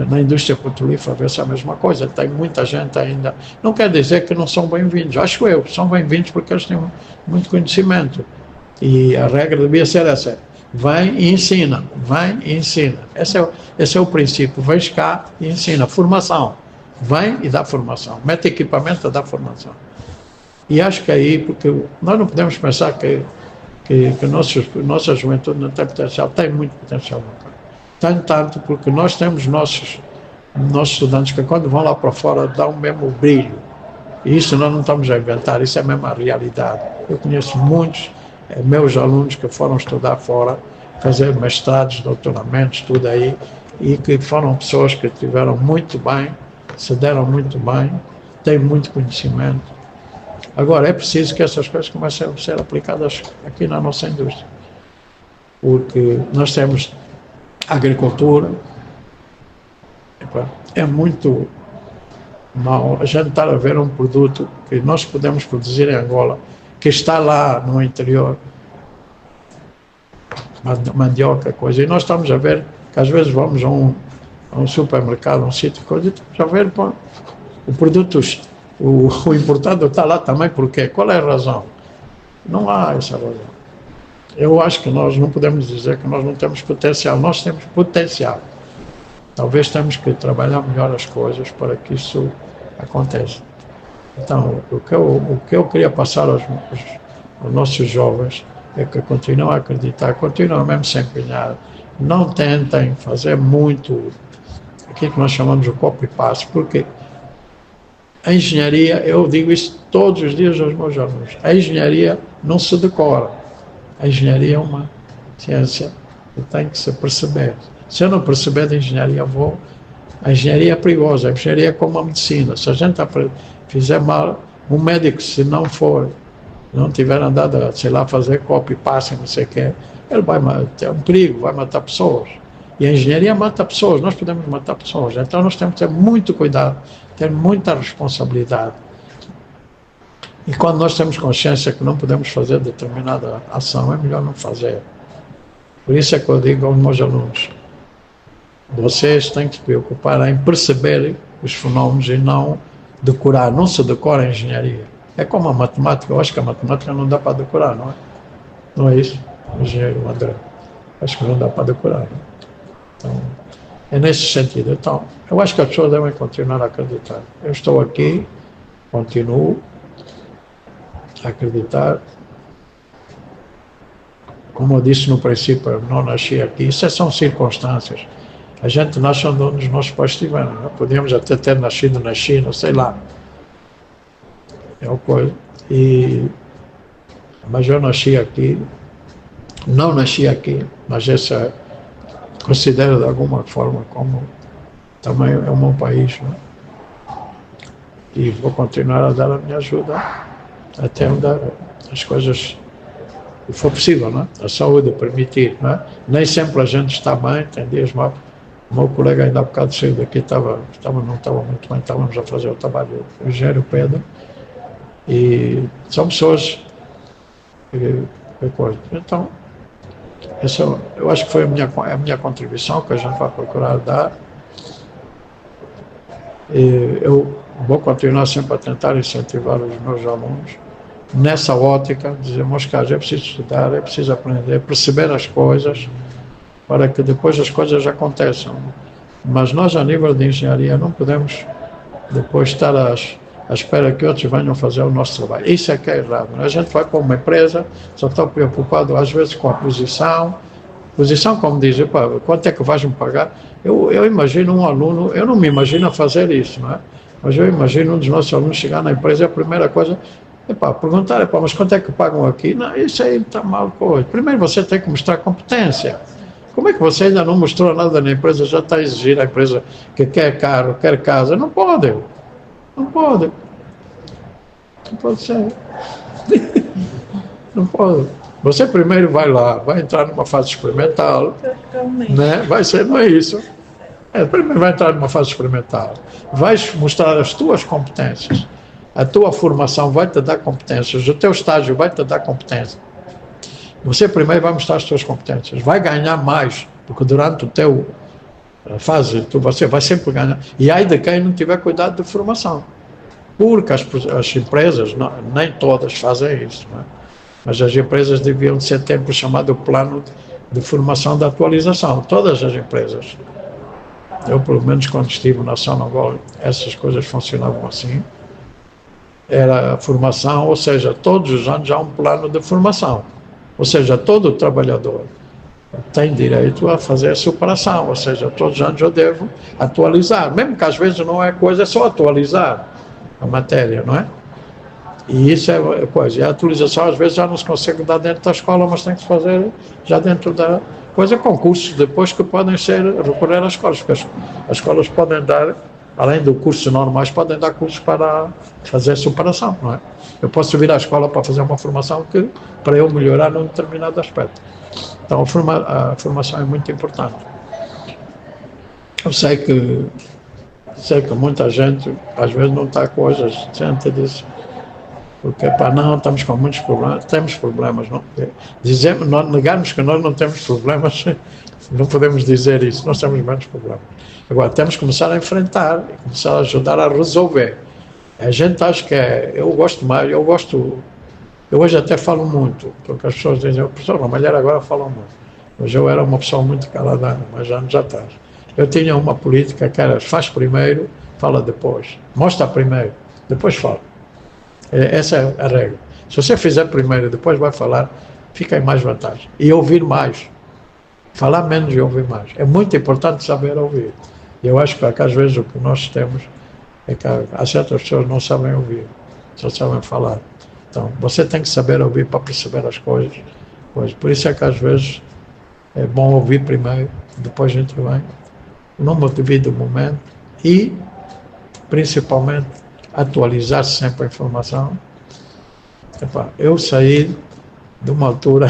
Na indústria petrolífera vê-se a mesma coisa, tem muita gente ainda. Não quer dizer que não são bem-vindos, acho eu, são bem-vindos porque eles têm muito conhecimento. E a regra devia ser essa: vem e ensina, vem e ensina. Esse é o princípio, vens cá e ensina. Formação, vem e dá formação, mete equipamento e dá formação. E acho que aí, porque nós não podemos pensar que nossa juventude não tem potencial, tem muito potencial. Tem tanto, porque nós temos nossos estudantes que quando vão lá para fora dão mesmo brilho. E isso nós não estamos a inventar, isso é mesmo a realidade. Eu conheço muitos meus alunos que foram estudar fora, fazer mestrados, doutoramentos, tudo aí, e que foram pessoas que estiveram muito bem, se deram muito bem, têm muito conhecimento. Agora, é preciso que essas coisas comecem a ser aplicadas aqui na nossa indústria. Porque nós temos agricultura, é muito mal a gente estar a ver um produto que nós podemos produzir em Angola, que está lá no interior, mandioca, coisa, e nós estamos a ver que às vezes vamos a um supermercado, a um sítio, coisa, e estamos a ver, o produto, o importado está lá também, por quê? Qual é a razão? Não há essa razão. Eu acho que nós não podemos dizer que nós não temos potencial, nós temos potencial. Talvez temos que trabalhar melhor as coisas para que isso aconteça. Então, o que eu queria passar aos nossos jovens é que continuem a acreditar, continuem mesmo a se empenhar, não tentem fazer muito aquilo que nós chamamos de copy-paste, porque a engenharia, eu digo isso todos os dias aos meus alunos, a engenharia não se decora. A engenharia é uma ciência que tem que se perceber. Se eu não perceber de engenharia, a engenharia é perigosa, a engenharia é como a medicina. Se a gente fizer mal, um médico, se não tiver andado, sei lá, fazer copy, passe, não sei o quê, ele vai ter um perigo, vai matar pessoas. E a engenharia mata pessoas, nós podemos matar pessoas. Então nós temos que ter muito cuidado, ter muita responsabilidade. E quando nós temos consciência que não podemos fazer determinada ação, é melhor não fazer. Por isso é que eu digo aos meus alunos, vocês têm que se preocupar em perceber os fenómenos e não decorar. Não se decora a engenharia. É como a matemática. Eu acho que a matemática não dá para decorar, não é? Não é isso? O engenheiro André. Acho que não dá para decorar. Não é? Então, é nesse sentido. Então, eu acho que as pessoas devem continuar a acreditar. Eu estou aqui, continuo a acreditar. Como eu disse no princípio, eu não nasci aqui. Isso são circunstâncias. A gente nasce onde os nossos pais estiveram. Né? Podíamos até ter nascido na China, sei lá. É uma coisa. Mas eu nasci aqui. Não nasci aqui, mas essa considero de alguma forma como também é o meu país. Né? E vou continuar a dar a minha ajuda até onde as coisas for possível, né? A saúde permitir. Né? Nem sempre a gente está bem, tem dias mal. O meu colega ainda há bocado saiu daqui, não estava muito bem, estávamos a fazer o trabalho do engenheiro Pedro, e são pessoas que então, eu acho que foi a minha contribuição que a gente vai procurar dar. E eu vou continuar sempre a tentar incentivar os meus alunos nessa ótica, dizer, meus caros, é preciso estudar, é preciso aprender, perceber as coisas, para que depois as coisas aconteçam. Mas nós, a nível de engenharia, não podemos depois estar à espera que outros venham fazer o nosso trabalho. Isso é que é errado. A gente vai para uma empresa, só está preocupado às vezes com a posição, como diz, quanto é que vais-me pagar? Eu imagino um aluno, eu não me imagino a fazer isso, não é? Mas eu imagino um dos nossos alunos chegar na empresa e a primeira coisa, perguntar, mas quanto é que pagam aqui? Não, isso aí está mal coisa. Primeiro você tem que mostrar competência. Como é que você ainda não mostrou nada na empresa, já está a exigir a empresa que quer carro, quer casa? Não pode. Não pode. Não pode ser. Não pode. Você primeiro vai lá, vai entrar numa fase experimental, né? Vai ser, não é isso? Primeiro vai entrar numa fase experimental, vais mostrar as tuas competências, a tua formação vai te dar competências, o teu estágio vai te dar competências. Você primeiro vai mostrar as tuas competências, vai ganhar mais, porque durante o teu fase, você vai sempre ganhar. E aí de quem não tiver cuidado de formação, porque as empresas, nem todas fazem isso, não é? Mas as empresas deviam ser tempo chamado plano de formação de atualização, todas as empresas. Eu, pelo menos, quando estive na Sonangol, essas coisas funcionavam assim. Era a formação, ou seja, todos os anos há um plano de formação. Ou seja, todo trabalhador tem direito a fazer a superação, ou seja, todos os anos eu devo atualizar, mesmo que às vezes não é coisa, é só atualizar a matéria, não é? E isso é coisa, e a atualização às vezes já não se consegue dar dentro da escola, mas tem que se fazer já dentro da coisa, com cursos depois que podem recorrer às escolas, porque as escolas podem dar, além do curso normais, podem dar cursos para fazer superação, não é? Eu posso vir à escola para fazer uma formação para eu melhorar num determinado aspecto. Então a formação é muito importante. Eu sei que muita gente às vezes não está com coisas, gente diz, porque não, estamos com muitos problemas, temos problemas, não? Negarmos que nós não temos problemas, não podemos dizer isso, nós temos muitos problemas. Agora temos que começar a enfrentar, começar a ajudar a resolver. A gente acha que eu gosto mais, eu hoje até falo muito, porque as pessoas dizem, o professor Ramalheiro agora fala muito, mas eu era uma pessoa muito calada, mas anos atrás. Eu tinha uma política que era, faz primeiro, fala depois, mostra primeiro, depois fala. Essa é a regra. Se você fizer primeiro e depois vai falar, fica em mais vantagem. E ouvir mais. Falar menos e ouvir mais. É muito importante saber ouvir. E eu acho que às vezes o que nós temos é que há certas pessoas que não sabem ouvir, só sabem falar. Então, você tem que saber ouvir para perceber as coisas. Por isso é que às vezes é bom ouvir primeiro, depois a gente vem, no devido momento, e principalmente atualizar sempre a informação. Eu saí de uma altura,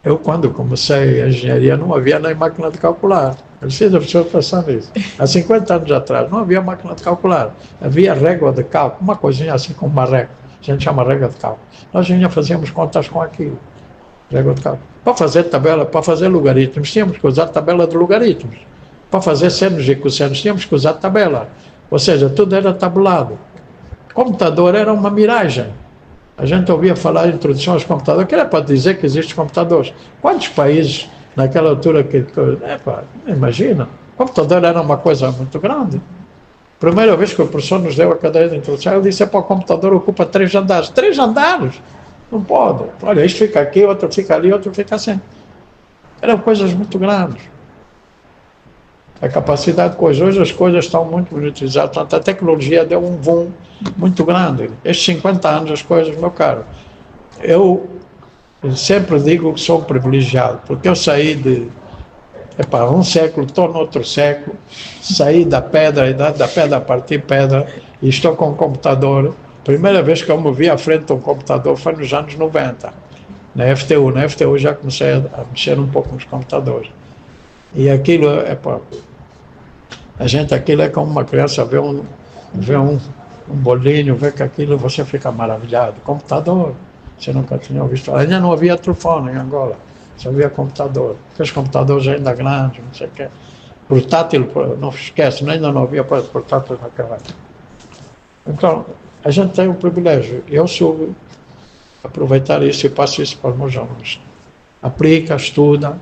eu quando comecei a engenharia não havia nem máquina de calcular. Eu preciso das pessoas pensar nisso. Há 50 anos atrás não havia máquina de calcular, havia régua de cálculo, uma coisinha assim como uma régua, a gente chama régua de cálculo. Nós ainda fazíamos contas com aquilo, régua de cálculo. Para fazer tabela, para fazer logaritmos, tínhamos que usar tabela de logaritmos. Para fazer senos e cossenos, tínhamos que usar tabela. Ou seja, tudo era tabulado. O computador era uma miragem. A gente ouvia falar em introdução aos computadores, que era para dizer que existem computadores. Quantos países, naquela altura, imagina, o computador era uma coisa muito grande. Primeira vez que o professor nos deu a cadeira de introdução, ele disse, para o computador ocupa 3 andares. 3 andares? Não pode. Olha, isto fica aqui, outro fica ali, outro fica assim. Eram coisas muito grandes. A capacidade de coisas, hoje as coisas estão muito utilizadas, portanto a tecnologia deu um boom muito grande. Estes 50 anos as coisas, meu caro, eu sempre digo que sou um privilegiado, porque eu saí de um século, estou no outro século, saí da pedra, a idade da pedra, a partir pedra, e estou com um computador. Primeira vez que eu me vi à frente de um computador foi nos anos 90, na FTU. Na FTU já comecei a mexer um pouco nos computadores. E aquilo, aquilo é como uma criança vê um bolinho, vê que aquilo, você fica maravilhado. Computador, você nunca tinha visto. Ainda não havia telefone em Angola, só havia computador. Aqueles computadores ainda grandes, não sei o quê. Portátil, não esquece, ainda não havia portátil naquela época. Então, a gente tem um privilégio. Eu soube aproveitar isso e passo isso para os meus alunos. Aplica, estuda,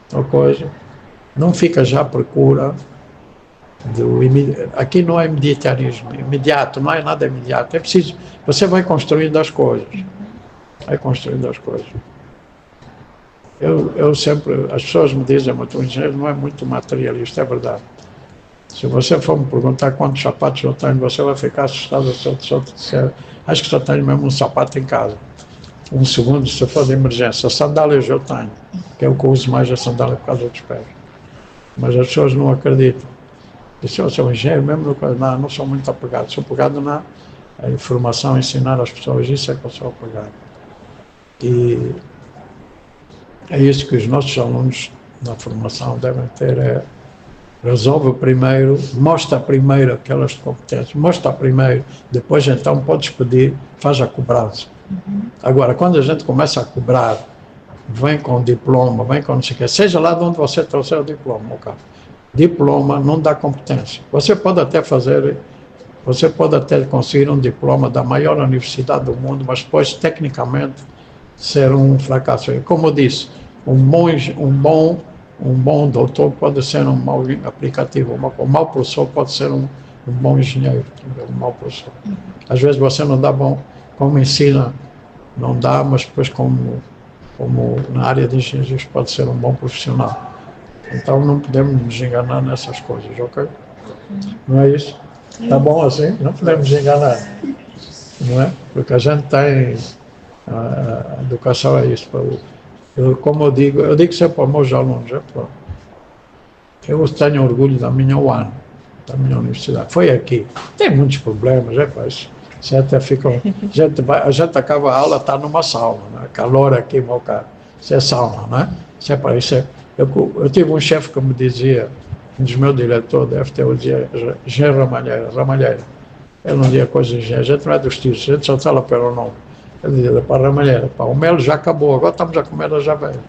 tal coisa. Não fica já à procura aqui não é imediatismo, imediato, não é nada imediato. É preciso, você vai construindo as coisas. Vai construindo as coisas. Eu sempre, as pessoas me dizem, mas o engenheiro não é muito materialista, é verdade. Se você for me perguntar quantos sapatos eu tenho, você vai ficar assustado se eu disser, acho que só tenho mesmo um sapato em casa. Um segundo, se for de emergência. Sandálias eu tenho, que é o que eu uso mais, a sandália por causa dos pés. Mas as pessoas não acreditam. Disse, eu sou engenheiro mesmo, não sou muito apegado. Sou apegado na informação, ensinar as pessoas, isso é que eu sou apegado. E é isso que os nossos alunos na formação devem ter, resolve primeiro, mostra primeiro aquelas competências, mostra primeiro, depois então podes pedir, faz a cobrança. Agora, quando a gente começa a cobrar, vem com diploma, vem com não sei o quê, seja lá de onde você trouxer o diploma, okay? Diploma não dá competência. Você pode até conseguir um diploma da maior universidade do mundo, mas depois, tecnicamente, ser um fracasso. Como eu disse, um bom doutor pode ser um mau aplicativo, um mau professor pode ser um bom engenheiro, um mau professor. Às vezes você não dá bom, como ensina, não dá, mas depois como na área de engenharia pode ser um bom profissional. Então não podemos nos enganar nessas coisas, ok? Não é isso? Tá bom assim? Não podemos nos enganar, não é? Porque a gente tem, a educação é isso. Como eu digo sempre aos meus alunos, eu tenho orgulho da minha UAN, da minha universidade. Foi aqui. Tem muitos problemas, você até fica, a gente acaba a aula, está numa sauna, né? Calor aqui, meu caro. Isso é sauna, né? Eu tive um chefe que me dizia, um dos meus diretores da FTU, dizia, engenheiro Ramalheira. Ele não dizia coisa de engenheiro, a gente não é dos tiros, a gente só fala pelo nome. Ele dizia, para Ramalheira, o mel já acabou, agora estamos a comer as javelhas.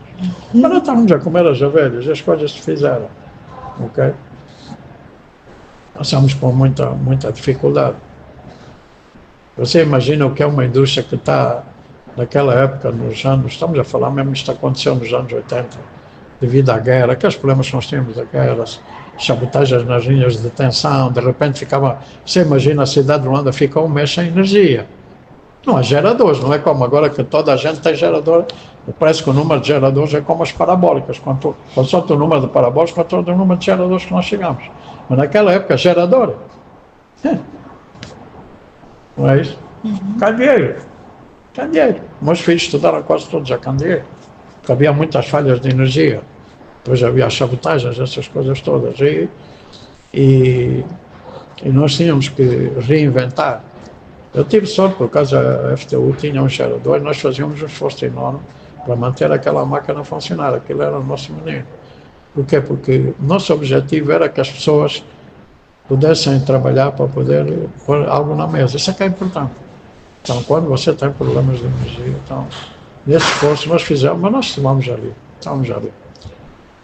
Agora estamos a comer as javelhas, as coisas se fizeram, ok? Passamos por muita dificuldade. Você imagina o que é uma indústria que está, naquela época, nos anos, estamos a falar mesmo, isto aconteceu nos anos 80, devido à guerra, aqueles problemas que nós tínhamos da guerra, sabotagens nas linhas de tensão, de repente você imagina a cidade de Luanda fica um mês sem energia. Não há geradores, não é como agora que toda a gente tem gerador, parece que o número de geradores é como as parabólicas, quanto só o número de parabólicas, quanto o número de geradores que nós chegamos. Mas naquela época, gerador. Não é isso? Candeeiro. Meus filhos estudaram quase todos a candeeiro, porque havia muitas falhas de energia. Depois havia as sabotagens, essas coisas todas. E E nós tínhamos que reinventar. Eu tive sorte, por causa da FTU tinha um gerador e nós fazíamos um esforço enorme para manter aquela máquina a funcionar. Aquilo era o nosso menino. Por quê? Porque o nosso objetivo era que as pessoas pudessem trabalhar para poder pôr algo na mesa. Isso é que é importante. Então, quando você tem problemas de energia, então, nesse esforço nós fizemos, mas nós estávamos ali.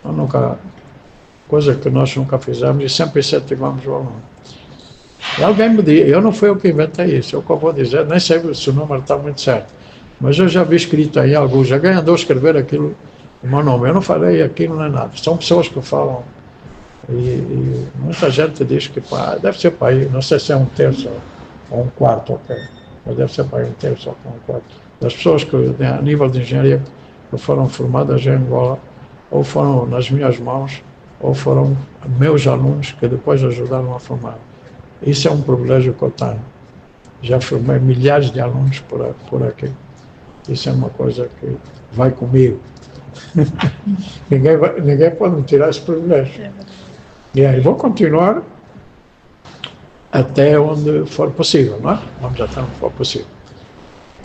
Então, nunca, coisa que nós nunca fizemos e sempre incentivamos o aluno. E alguém me disse, eu não fui eu que inventei isso, é o que eu vou dizer, nem sei se o número está muito certo, mas eu já vi escrito aí alguns, alguém andou a escrever aquilo, o meu nome, eu não falei aquilo nem nada, são pessoas que falam, e muita gente diz que pá, deve ser para aí, não sei se é um terço ou um quarto, ok, mas deve ser para aí um terço ou um quarto, das pessoas que a nível de engenharia que foram formadas em Angola, ou foram nas minhas mãos, ou foram meus alunos que depois ajudaram a formar. Isso é um privilégio que eu tenho. Já formei milhares de alunos por aqui. Isso é uma coisa que vai comigo. ninguém pode me tirar esse privilégio. E aí vou continuar até onde for possível, não é? Vamos até onde for possível.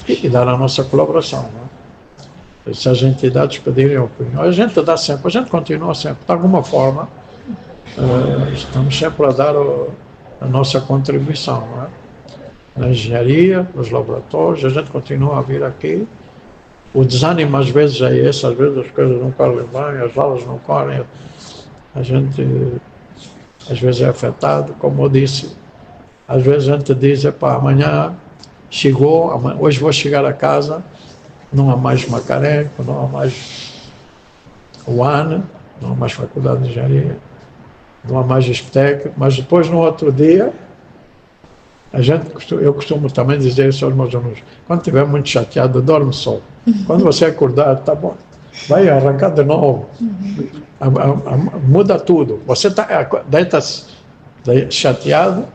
E dar a nossa colaboração, não é? Se as entidades pedirem opinião, a gente dá sempre, a gente continua sempre, de alguma forma, estamos sempre a dar a nossa contribuição, não é? Na engenharia, nos laboratórios, a gente continua a vir aqui. O desânimo às vezes é esse, às vezes as coisas não correm bem, as aulas não correm, a gente às vezes é afetado, como eu disse, às vezes a gente diz, epá, amanhã chegou, hoje vou chegar a casa, não há mais Macarenco, não há mais UAN, não há mais Faculdade de Engenharia, não há mais ESPTEC, mas depois no outro dia, eu costumo também dizer isso aos meus alunos, quando estiver muito chateado, dorme só. Quando você acordar, tá bom, vai arrancar de novo. Muda tudo. Você deita-se chateado,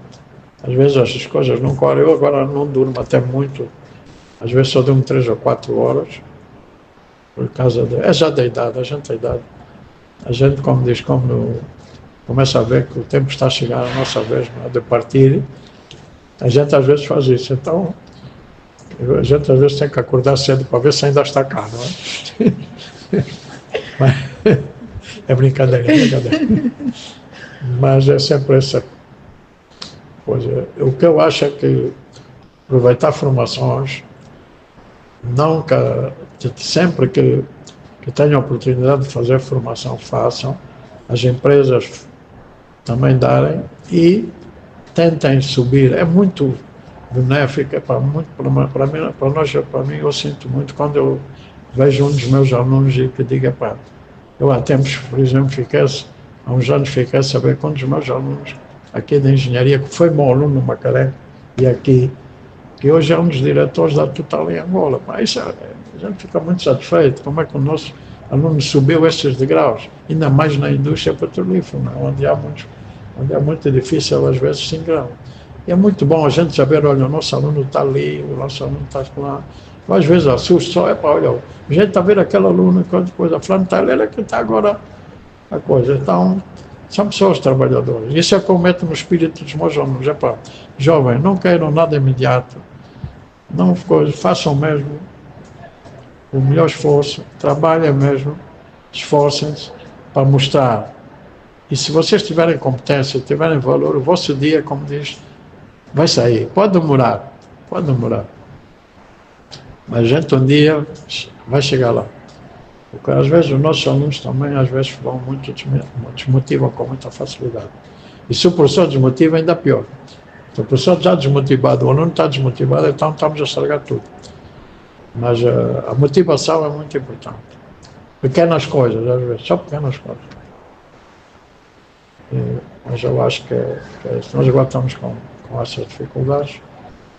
às vezes as coisas não correm. Eu agora não durmo até muito, às vezes só durmo 3 ou 4 horas, por causa é já da idade, a gente tem idade. A gente, como diz, começa a ver que o tempo está a chegar a nossa vez de partir, a gente às vezes faz isso. Então, a gente às vezes tem que acordar cedo para ver se ainda está cá, não é? Mas, é brincadeira. Mas é sempre essa coisa. O que eu acho é que aproveitar formações, sempre que tenham a oportunidade de fazer formação, façam, as empresas também darem e tentem subir. É muito benéfico, para mim eu sinto muito quando eu vejo um dos meus alunos e que diga, pá, eu há tempos, por exemplo, há uns anos fiquei a saber que um dos meus alunos aqui da engenharia, que foi meu aluno no Macarenco e aqui, que hoje é um dos diretores da Total em Angola. Pá, isso a gente fica muito satisfeito, como é que o nosso aluno subiu esses degraus, ainda mais na indústria petrolífera, onde é muito difícil às vezes se engrar. E é muito bom a gente saber, olha, o nosso aluno está ali, o nosso aluno está lá. Às vezes assusta só, olha, a gente está vendo aquele aluno, qualquer coisa, falando, está ele que está agora a coisa. Então, são pessoas trabalhadoras. Isso é que eu meto no espírito dos meus alunos. Jovem, não queiram nada imediato, não façam mesmo o melhor esforço, trabalhem mesmo, esforcem-se para mostrar. E se vocês tiverem competência, tiverem valor, o vosso dia, como diz, vai sair. Pode demorar. Mas a gente um dia vai chegar lá. Porque às vezes os nossos alunos também, às vezes, vão desmotivam com muita facilidade. E se o professor desmotiva, ainda pior. Se o professor está desmotivado, o aluno está desmotivado, então estamos a estragar tudo. Mas a motivação é muito importante. Pequenas coisas, às vezes, só pequenas coisas. Mas eu acho que nós agora estamos com essas dificuldades,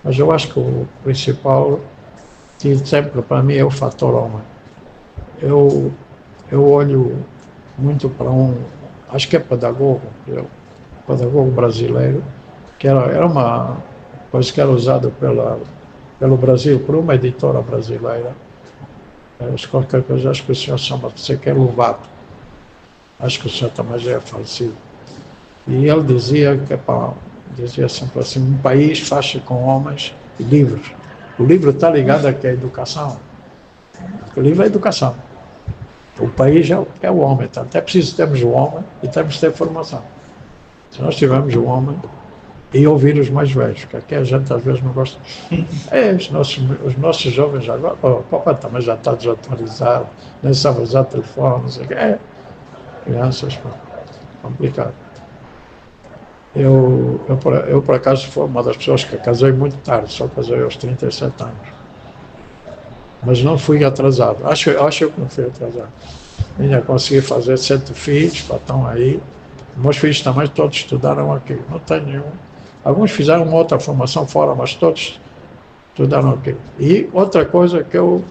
mas eu acho que o principal, sempre para mim, é o fator homem. Eu olho muito para acho que é pedagogo brasileiro, que era uma coisa que era usada pelo Brasil, por uma editora brasileira, qualquer coisa, acho que o senhor chama-se que é Lovato, acho que o senhor também já é falecido. E ele dizia que dizia sempre assim, um país faz-se com homens e livros. O livro está ligado aqui à educação. O livro é a educação. O país é o homem. Então, até preciso termos o homem e temos de ter formação. Se nós tivermos o homem e ouvir os mais velhos, que aqui a gente às vezes não gosta. Os nossos jovens agora, o papai também já está desatualizado, nem sabe usar telefone, não sei o quê. Crianças, complicado. Eu, por acaso, fui uma das pessoas que casei muito tarde, só casei aos 37 anos. Mas não fui atrasado. Acho que não fui atrasado. Ainda consegui fazer 7 filhos, estão aí. Meus filhos também todos estudaram aqui. Não tenho nenhum. Alguns fizeram uma outra formação fora, mas todos estudaram aqui. E outra coisa que eu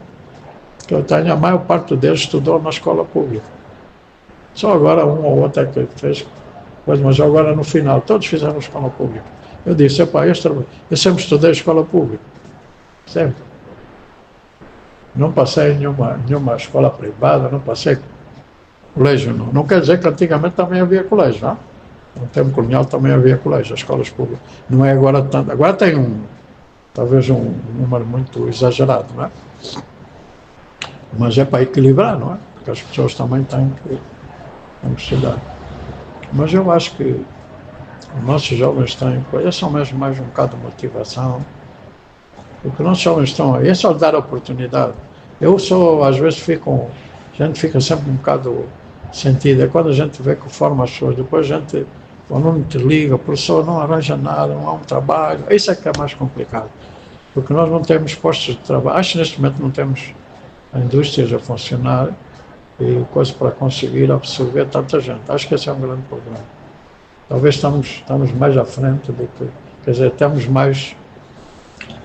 tenho, a maior parte deles estudou na escola pública. Só agora um ou outro é que fez coisa, mas agora no final todos fizeram escola pública. Eu disse, eu sempre estudei escola pública. Sempre. Não passei em nenhuma escola privada, não passei colégio. Não quer dizer que antigamente também havia colégio, não? No tempo colonial também havia colégio, as escolas públicas. Não é agora tanto. Agora tem talvez um número muito exagerado, não é? Mas é para equilibrar, não é? Porque as pessoas também têm que estudar. Mas eu acho que os nossos jovens têm, eles são mesmo mais um bocado de motivação. O que os nossos jovens estão aí é só dar oportunidade. Eu às vezes a gente fica sempre um bocado sentido. É quando a gente vê que forma as pessoas, depois a gente, o aluno te liga, o professor não arranja nada, não há um trabalho. Isso é que é mais complicado. Porque nós não temos postos de trabalho. Acho que neste momento não temos indústrias a funcionar e coisas para conseguir absorver tanta gente. Acho que esse é um grande problema. Talvez estamos mais à frente do que, quer dizer, temos mais,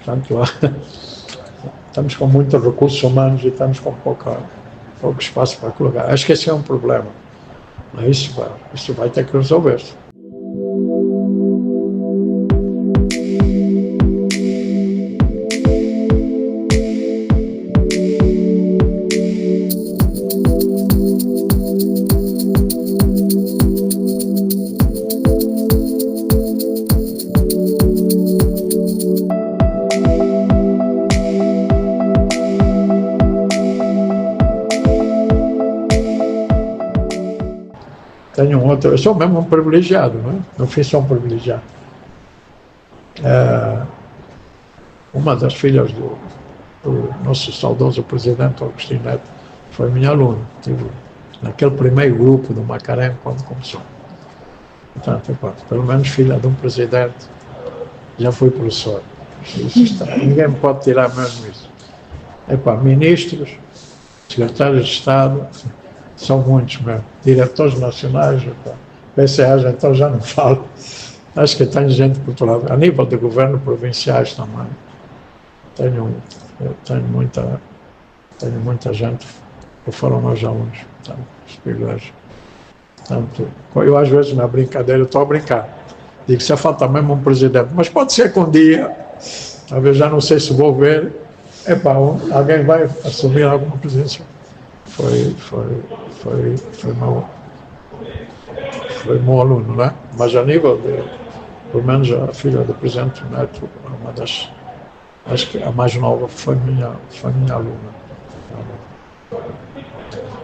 portanto, estamos com muitos recursos humanos e estamos com pouco espaço para colocar. Acho que esse é um problema. Mas isso vai ter que resolver-se. Tenho eu sou mesmo um privilegiado, não é? No fim sou um privilegiado. Uma das filhas do nosso saudoso presidente Agostinho Neto foi minha aluna. Estive naquele primeiro grupo do Macarém quando começou. Portanto, pelo menos filha de um presidente, já fui professor. Ninguém pode tirar mesmo isso. Ministros, secretários de Estado, são muitos mesmo. Diretores nacionais, PCAs, então já não falo. Acho que tenho gente por todo lado. A nível de governo provinciais também. Tenho muita gente que foram meus alunos. Portanto, os privilégios. Portanto, eu às vezes na brincadeira, estou a brincar. Digo, se falta mesmo um presidente. Mas pode ser que um dia, talvez já não sei se vou ver, alguém vai assumir alguma presença. Foi meu aluno, né? Mas a nível pelo menos a filha do presidente Neto, uma das, acho que a mais nova foi minha aluna,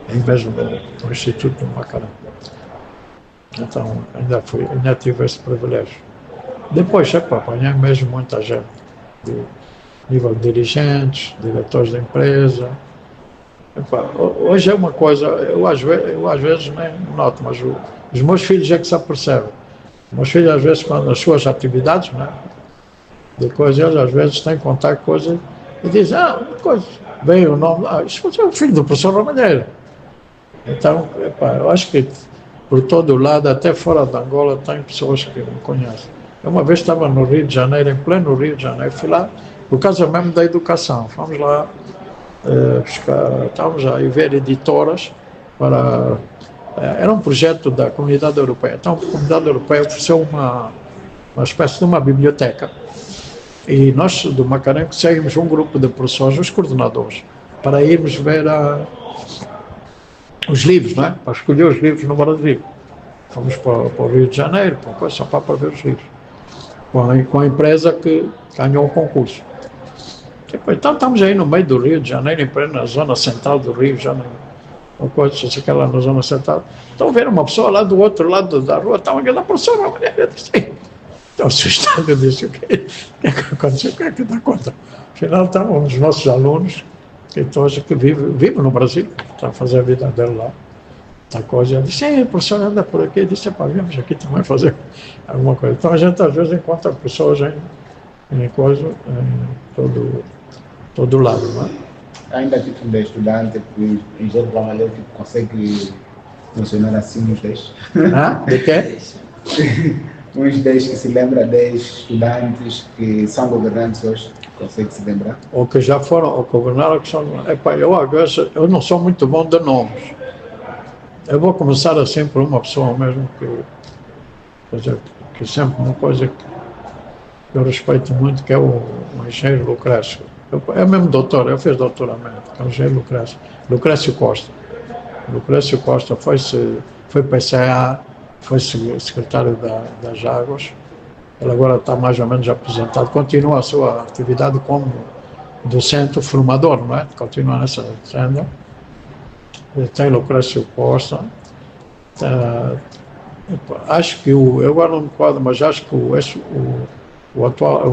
em vez do Instituto do Macarão. Então ainda tive esse privilégio. Depois, apanhei mesmo muita gente, do nível de dirigentes, diretores da empresa. Hoje é uma coisa, eu às vezes nem noto, mas os meus filhos é que se apercebem. Os meus filhos às vezes, quando as suas atividades, né, de coisas, eles às vezes têm contato com coisas e dizem, vem o nome, isso é o filho do professor Ramalheiro. Então, eu acho que por todo o lado, até fora de Angola, tem pessoas que me conhecem. Eu uma vez estava no Rio de Janeiro, em pleno Rio de Janeiro, fui lá por causa mesmo da educação. Fomos lá estávamos a ver editoras para... era um projeto da Comunidade Europeia. Então a Comunidade Europeia ofereceu uma espécie de uma biblioteca. E nós, do Macarém, seguimos um grupo de professores, os coordenadores, para irmos ver os livros, não é? Para escolher os livros no Brasil. Fomos para o Rio de Janeiro, só para ver os livros. com a empresa que ganhou o concurso. Então estamos aí no meio do Rio de Janeiro, na zona central do Rio, já uma coisa, se quer lá na zona central. Então vendo uma pessoa lá do outro lado da rua, estava aquela professora, a mulher, eu disse, estou assustado, eu disse, o que aconteceu, o que é que dá conta? Afinal, estavam os nossos alunos, que vivem no Brasil, estão a fazer a vida dele lá. A coisa, eu disse, o professor anda por aqui, eu disse, viemos aqui também fazer alguma coisa. Então a gente às vezes encontra pessoas em todo lado, não é? Ainda tipo de estudante que em jogo trabalhou, tipo, consegue funcionar assim uns 10? De quê? Uns 10 que se lembra, 10 estudantes que são governantes hoje, consegue se lembrar? Ou que já foram, ou governaram, que são... eu não sou muito bom de nomes. Eu vou começar assim por uma pessoa mesmo que sempre uma coisa que eu respeito muito, que é o engenheiro Lucrécio. É mesmo doutor, eu fiz doutoramento, é o engenheiro Lucrécio. Lucrécio Costa. Lucrécio Costa foi PCA, foi secretário das Águas. Ele agora está mais ou menos aposentado, continua a sua atividade como docente formador, não é? Continua nessa senda. Tem Lucrécio Costa. Acho que eu agora não me recordo, mas acho que o atual,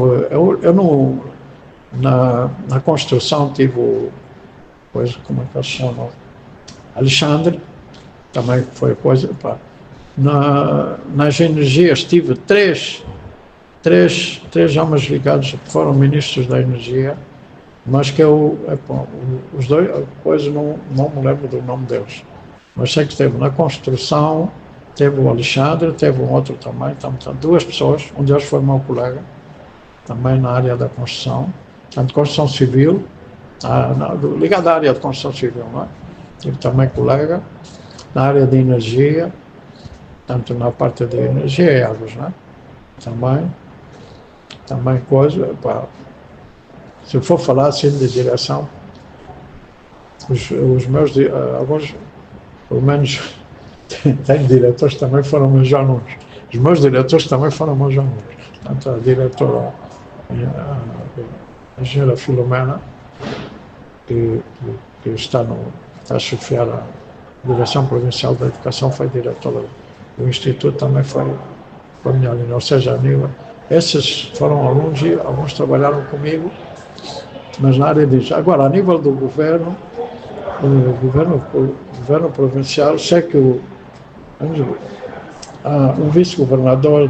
eu não, na construção tive como é que eles chamam? Alexandre, também foi coisa, nas energias tive três homens ligados que foram ministros da energia, mas que os dois, coisa não me lembro do nome deles, mas sei que teve na construção, teve o Alexandre, teve um outro também, duas pessoas, um deles foi meu colega, também na área da construção, tanto construção civil, ligado à área de construção civil, não é? Tive também colega, na área de energia, tanto na parte de energia e águas, não é? Também coisa, se for falar assim de direção, os meus, alguns, pelo menos, tenho diretores que também foram meus alunos. Os meus diretores também foram meus alunos. Tanto a diretora, a engenheira Filomena, que está a chefiar a Direção Provincial da Educação, foi diretora do Instituto, também foi minha aluna. Ou seja, esses foram alunos e alguns trabalharam comigo, mas na área disso. Agora, a nível do governo provincial, sei que o vice-governador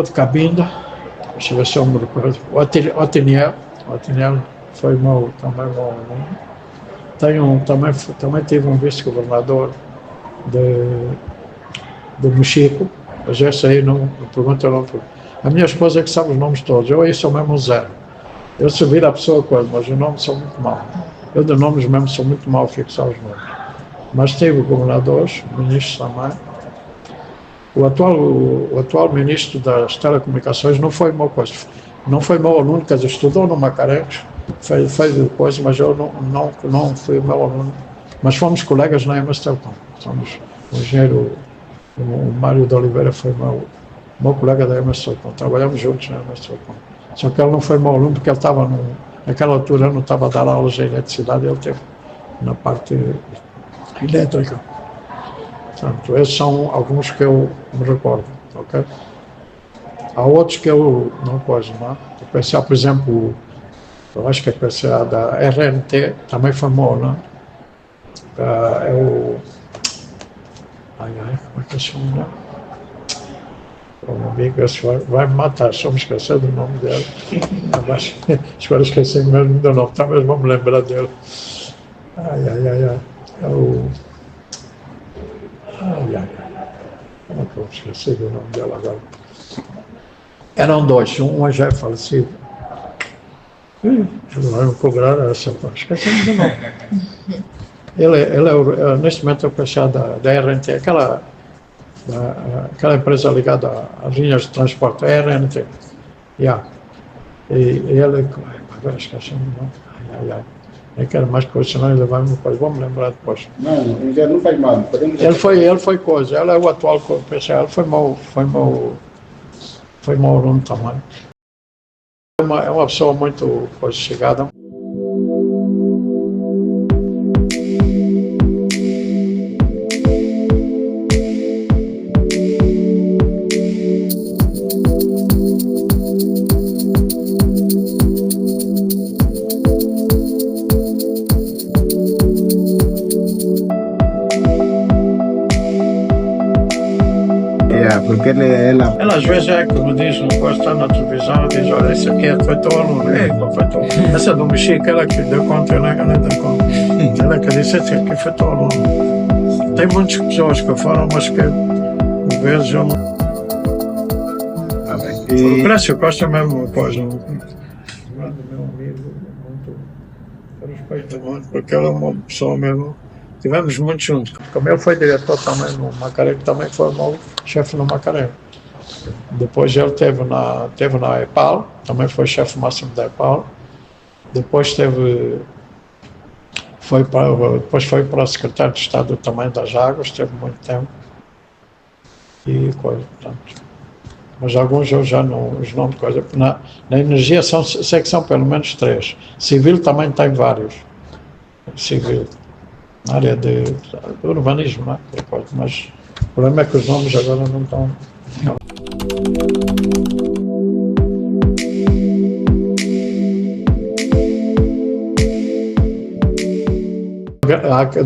de Cabinda, deixa eu ver se eu me recordo, o Otiniel foi também meu aluno. Também tive um vice-governador de Mexico, mas esse aí não pergunta não. A minha esposa é que sabe os nomes todos, eu aí sou mesmo zero. Eu se vir a pessoa coisa, mas os nomes são muito maus. Eu de nomes mesmo sou muito mau a fixar os nomes. Mas tive governadores, ministros também. O atual ministro das telecomunicações não foi meu aluno, quer dizer, estudou no Macarenhos, fez coisa, mas eu não fui meu aluno. Mas fomos colegas na MS Telecom. Somos o engenheiro, o Mário de Oliveira foi meu colega da MS Telecom. Trabalhamos juntos na MS Telecom. Só que ele não foi meu aluno porque ele estava, naquela altura, eu não estava a dar aulas de eletricidade, ele teve na parte elétrica. Portanto, esses são alguns que eu me recordo, ok? Há outros que eu não posso, não é? O PCA, por exemplo, eu acho que a PCA da RNT também foi meu, não é? É o... como é que se chama? O meu amigo vai me matar, só me esquecer do nome dele. Mas agora esqueci mesmo do nome, talvez vou me lembrar dele. É o... Como é que eu esqueci do nome dela agora? Eram dois, um já é falecido. Vão cobrar essa parte, esqueci do nome. Ele neste momento é o PCA da RNT, aquela empresa ligada às linhas de transporte, a RNT. E ele, agora esqueci o nome. Nem quero mais coisas, senão ele vai me depois. Vamos lembrar depois. Não, já não faz mal. Podemos Ele foi coisa. Ele é o atual PCA. Ele foi meu aluno também. É uma pessoa muito chegada. Porque ela Às vezes é que me diz, não pode estar na televisão, diz, olha, esse aqui foi teu aluno. Foi teu. Essa do Mexico, ela que deu conta, ela que deu conta. Ela que disse, esse aqui foi teu aluno. Tem muitas pessoas que foram, mas que, às vezes, eu não... O Clécio Costa mesmo, meu amigo, muito, eu respeito muito, porque ele é uma pessoa mesmo. Tivemos muito juntos. Como ele foi diretor também no Macaré, que também foi meu chefe no Macaré. Depois ele teve na EPAL, também foi chefe máximo da EPAL. Depois foi para o secretário de Estado também das Águas, teve muito tempo. E coisa, portanto. Mas alguns eu já não, os nomes de coisa. Na energia sei que são pelo menos 3. Civil também tem vários. Civil. Na área de urbanismo, não é? Mas o problema é que os nomes agora não estão.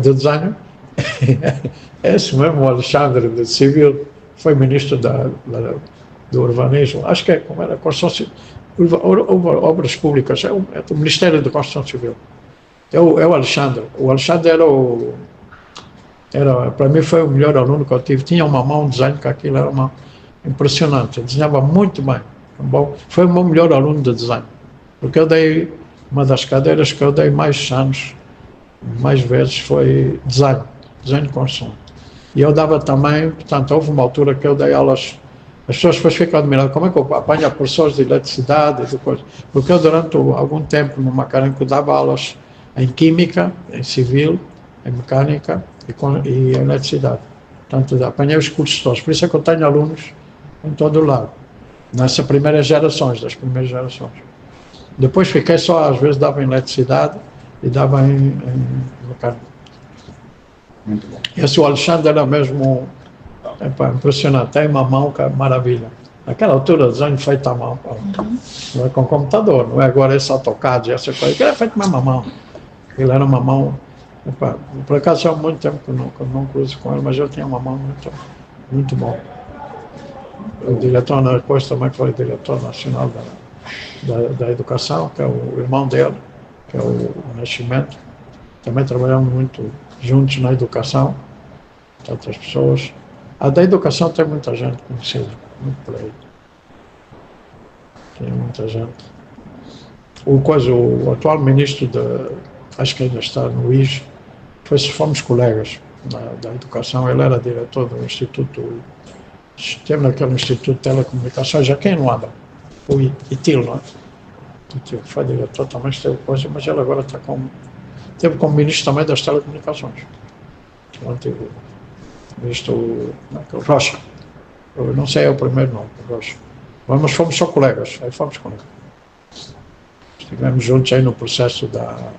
De design, esse mesmo, o Alexandre de Civil, foi ministro do urbanismo, acho que é como era, construção civil, obras públicas, é do Ministério da Construção Civil. É o Alexandre. O Alexandre para mim foi o melhor aluno que eu tive. Tinha uma mão de desenho que aquilo era impressionante. Ele desenhava muito bem. Foi o meu melhor aluno de desenho. Porque eu dei, uma das cadeiras que eu dei mais anos, mais vezes, foi desenho de construção. E eu dava também, portanto, houve uma altura que eu dei aulas. As pessoas depois ficam admiradas, como é que eu apanho professores de eletricidade e coisa. Porque eu durante algum tempo no Macaré dava aulas em química, em civil, em mecânica e em eletricidade. Portanto, apanhei os cursos todos. Por isso é que eu tenho alunos em todo o lado. Das primeiras gerações. Depois fiquei só, às vezes dava em eletricidade e dava em mecânica. Muito bom. Esse o Alexandre era mesmo impressionante. Tem uma mão que é maravilha. Naquela altura, desenho feito à mão. Não é com computador, não é agora esse AutoCAD, essa coisa. Aquilo é feito mesmo à mão. Ele era uma mão, por acaso há muito tempo que eu não cruzo com ele, mas ele tinha uma mão muito bom. O diretor, depois também foi diretor nacional da educação, que é o irmão dele, que é o Nascimento. Também trabalhamos muito juntos na educação, tantas pessoas. A da educação tem muita gente conhecida, muito por aí. Tem muita gente. O atual ministro acho que ainda está no IS, fomos colegas da educação. Ele era diretor do Instituto, esteve naquele Instituto de Telecomunicações, aqui em Luanda, o ITIL, não é? ITIL, foi diretor também, esteve coisa, mas ele agora esteve como ministro também das Telecomunicações. O antigo ministro Rocha, eu não sei é o primeiro nome, Rocha. Mas fomos só colegas, aí fomos colegas. Estivemos juntos aí no processo da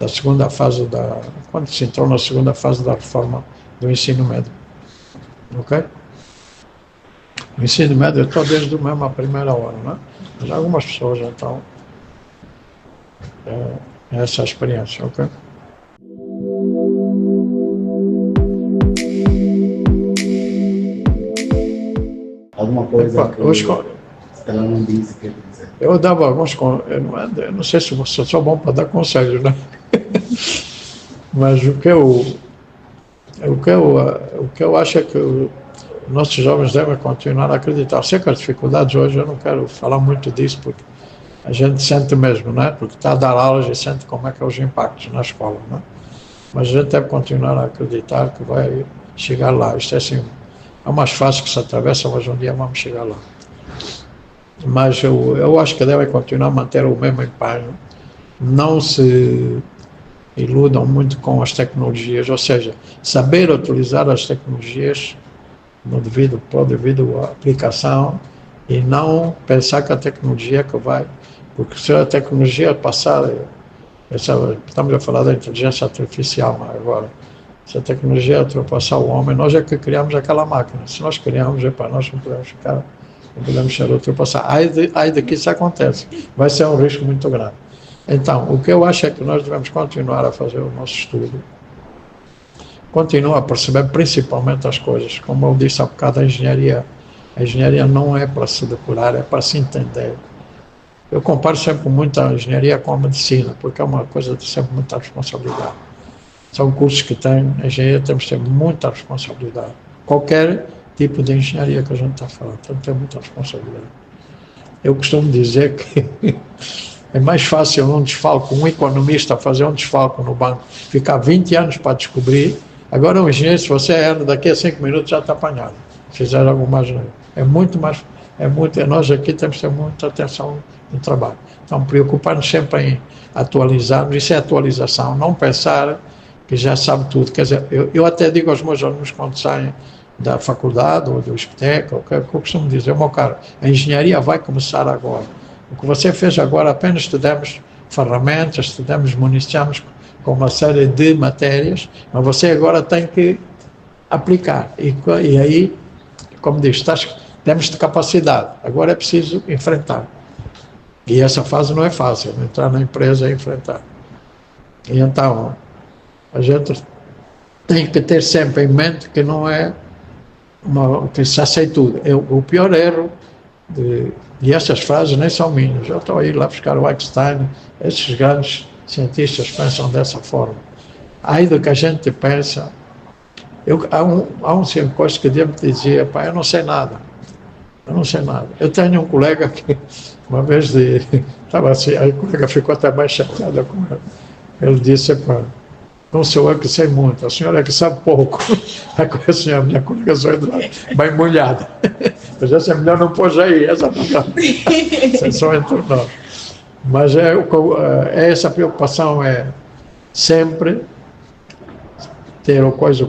segunda fase quando se entrou na segunda fase da reforma do ensino médio. Ok? O ensino médio eu estou desde mesmo a primeira hora, não é? Mas algumas pessoas então essa experiência, ok? Alguma coisa que ela não disse, quer dizer. Eu dava alguns, eu não sei se eu sou bom para dar conselhos, né? Mas o que eu acho é que os nossos jovens devem continuar a acreditar. Sei que as dificuldades hoje, eu não quero falar muito disso, porque a gente sente mesmo, né? Porque está a dar aulas e sente como é que é os impactos na escola, né? Mas a gente deve continuar a acreditar que vai chegar lá. Isto é assim, é umas fases que se atravessam, mas um dia vamos chegar lá. Mas eu acho que devem continuar a manter o mesmo empenho, não se iludam muito com as tecnologias, ou seja, saber utilizar as tecnologias para a devida aplicação e não pensar que a tecnologia é que vai, porque se a tecnologia passar, estamos a falar da inteligência artificial agora, se a tecnologia ultrapassar o homem, nós é que criamos aquela máquina, se nós criamos, nós não podemos ficar, não podemos ser ultrapassados, aí de que isso acontece, vai ser um risco muito grande. Então, o que eu acho é que nós devemos continuar a fazer o nosso estudo, continuar a perceber principalmente as coisas, como eu disse há bocado, a engenharia não é para se decorar, é para se entender. Eu comparo sempre muito a engenharia com a medicina, porque é uma coisa de sempre muita responsabilidade. São cursos que têm, a engenharia temos que ter muita responsabilidade. Qualquer tipo de engenharia que a gente está falando, tem que ter muita responsabilidade. Eu costumo dizer que é mais fácil um economista fazer um desfalco no banco, ficar 20 anos para descobrir. Agora um engenheiro, se você erra, daqui a 5 minutos já está apanhado. Fizer alguma asneira. Nós aqui temos que ter muita atenção no trabalho. Então, preocupar-nos sempre em atualizarmos, isso é atualização, não pensar que já sabe tudo. Quer dizer, eu até digo aos meus alunos quando saem da faculdade ou do ISPTEC, o que eu costumo dizer, meu caro, a engenharia vai começar agora. O que você fez agora, apenas estudamos ferramentas, municiamos com uma série de matérias, mas você agora tem que aplicar. E aí, como diz, temos de capacidade, agora é preciso enfrentar. E essa fase não é fácil, entrar na empresa e enfrentar. E então, a gente tem que ter sempre em mente que não é que se aceita tudo. O pior erro, e essas frases nem são minhas, eu estou aí lá buscar o Einstein, esses grandes cientistas pensam dessa forma. Aí do que a gente pensa, há um cientista que me dizia, pá, eu não sei nada. Eu tenho um colega que, uma vez, estava assim, aí o colega ficou até mais chateado com ele. Ele disse, pá, não sou eu que sei muito, a senhora é que sabe pouco. Aí com a senhora, minha colega só entrou bem molhada. Mas essa mulher não pôs aí, essa é só entre nós. Mas essa preocupação é sempre ter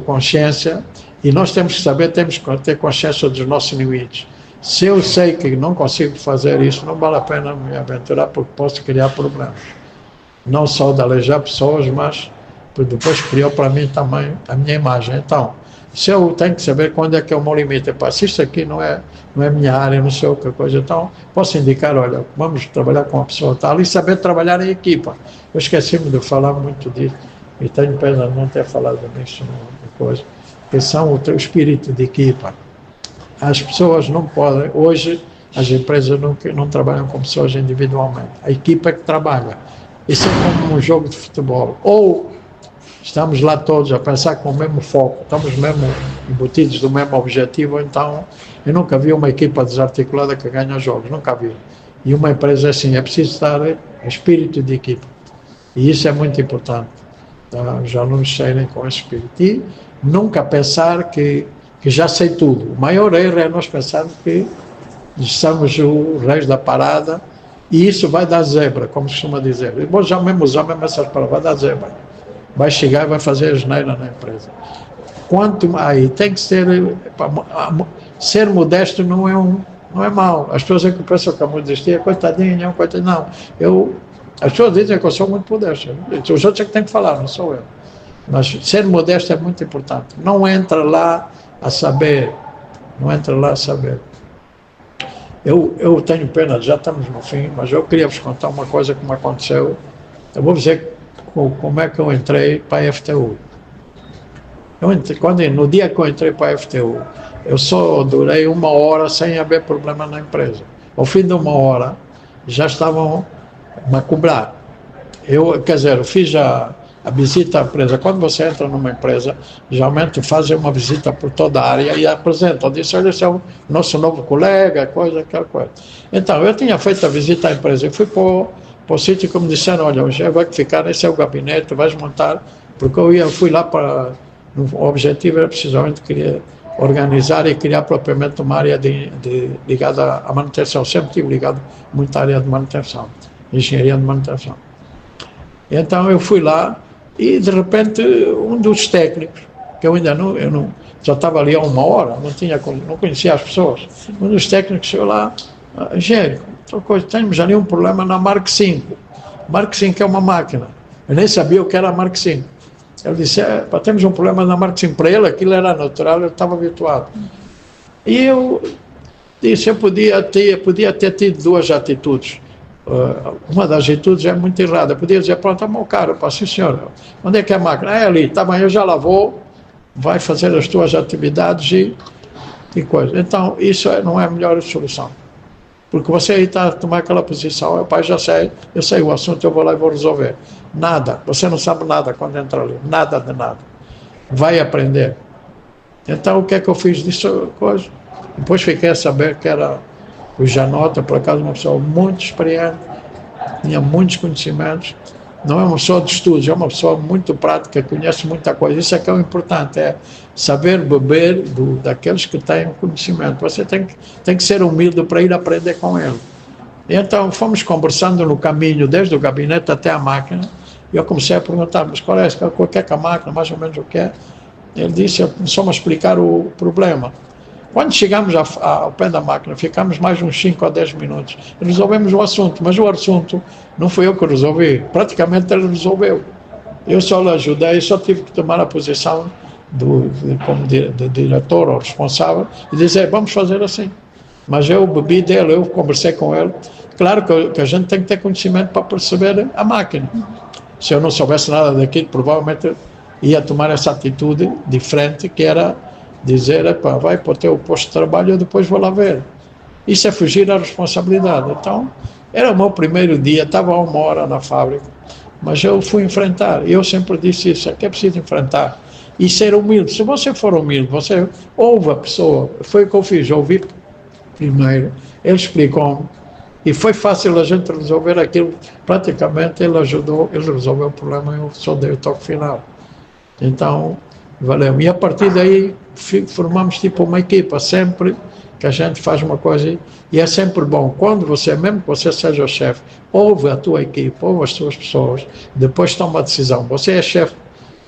consciência, e nós temos que ter consciência dos nossos limites. Se eu sei que não consigo fazer isso, não vale a pena me aventurar, porque posso criar problemas. Não só de alejar pessoas, mas depois criou para mim também a minha imagem. Então, se eu tenho que saber quando é que é o meu limite, se isto aqui não é minha área, não sei o que coisa, então posso indicar, olha, vamos trabalhar com a pessoa tal, e saber trabalhar em equipa. Eu esqueci-me de falar muito disso, e tenho pena de não ter falado nisso, coisa, que são o espírito de equipa. As pessoas não podem, hoje as empresas não trabalham com pessoas individualmente, a equipa é que trabalha. Isso é como um jogo de futebol, ou estamos lá todos a pensar com o mesmo foco, estamos mesmo embutidos do mesmo objetivo, então eu nunca vi uma equipa desarticulada que ganha jogos, nunca vi. E uma empresa assim, é preciso estar espírito de equipa, e isso é muito importante, tá? Os alunos saírem com esse espírito, e nunca pensar que já sei tudo. O maior erro é nós pensarmos que somos os reis da parada, e isso vai dar zebra, como se costuma dizer. E vou já mesmo usar essas palavras, vai dar zebra. Vai chegar e vai fazer asneira na empresa. Aí tem que ser modesto não é mau. As pessoas é que pensam que a modestia é coitadinha, não. As pessoas dizem que eu sou muito modesto. Os outros é que têm que falar, não sou eu. Mas ser modesto é muito importante. Não entra lá a saber. Eu tenho pena, já estamos no fim, mas eu queria vos contar uma coisa que me aconteceu. Eu vou dizer como é que eu entrei para a FTU. No dia que eu entrei para a FTU, eu só durei 1 hora sem haver problema na empresa. Ao fim de 1 hora, já estavam a cobrar. Eu fiz a visita à empresa. Quando você entra numa empresa, geralmente fazem uma visita por toda a área e apresentam. Disse, olha, esse é o nosso novo colega, aquela coisa. Então, eu tinha feito a visita à empresa e fui para o sítio que me disseram, olha, hoje vai ficar, esse é o gabinete, vais montar, porque eu fui lá o objetivo era precisamente organizar e criar propriamente uma área ligada à manutenção. Sempre tive ligado muito à área de manutenção, engenharia de manutenção. Então eu fui lá E de repente um dos técnicos, que eu não já estava ali há 1 hora, não conhecia as pessoas, um dos técnicos chegou lá, engenheiro, temos ali um problema na Mark V. Mark V é uma máquina, eu nem sabia o que era a Mark V. Ele disse, temos um problema na Mark V. Para ele aquilo era natural, ele estava habituado. E eu disse, eu podia ter tido 2 atitudes. Uma das atitudes é muito errada. Eu podia dizer, pronto, meu caro, sim senhor, onde é que é a máquina? É ali, está bem, eu já lá vou, vai fazer as tuas atividades e coisa. Então, isso não é a melhor solução. Porque você aí está a tomar aquela posição, eu sei o assunto, eu vou lá e vou resolver. Nada, você não sabe nada quando entra ali, nada de nada. Vai aprender. Então, o que é que eu fiz disso? Coisa? Depois fiquei a saber que era o Janota, por acaso, uma pessoa muito experiente, tinha muitos conhecimentos, não é uma pessoa de estudos, é uma pessoa muito prática, conhece muita coisa. Isso é que é o importante, é saber beber daqueles que têm conhecimento. Você tem que ser humilde para ir aprender com ele. E então fomos conversando no caminho, desde o gabinete até a máquina, e eu comecei a perguntar, mas o que é que a máquina, mais ou menos o que é? Ele disse, começou-me a explicar o problema. Quando chegamos ao pé da máquina, ficamos mais uns 5 a 10 minutos. Resolvemos o assunto, mas o assunto não fui eu que resolvi. Praticamente ele resolveu. Eu só lhe ajudei, só tive que tomar a posição como diretor ou responsável e dizer, vamos fazer assim. Mas eu bebi dele, eu conversei com ele. Claro que a gente tem que ter conhecimento para perceber a máquina. Se eu não soubesse nada daquilo, provavelmente ia tomar essa atitude diferente, que era dizer, vai para o teu posto de trabalho, eu depois vou lá ver. Isso é fugir à responsabilidade. Então, era o meu primeiro dia, estava há 1 hora na fábrica, mas eu fui enfrentar. Eu sempre disse isso, é que é preciso enfrentar. E ser humilde. Se você for humilde, você ouve a pessoa. Foi o que eu fiz, ouvi primeiro, ele explicou-me, e foi fácil a gente resolver aquilo. Praticamente ele resolveu o problema, eu só dei o toque final. Então, valeu. E a partir daí formamos tipo uma equipa, sempre que a gente faz uma coisa, e é sempre bom, quando mesmo que você seja o chefe, ouve a tua equipa, ouve as tuas pessoas, depois toma a decisão. Você é chefe,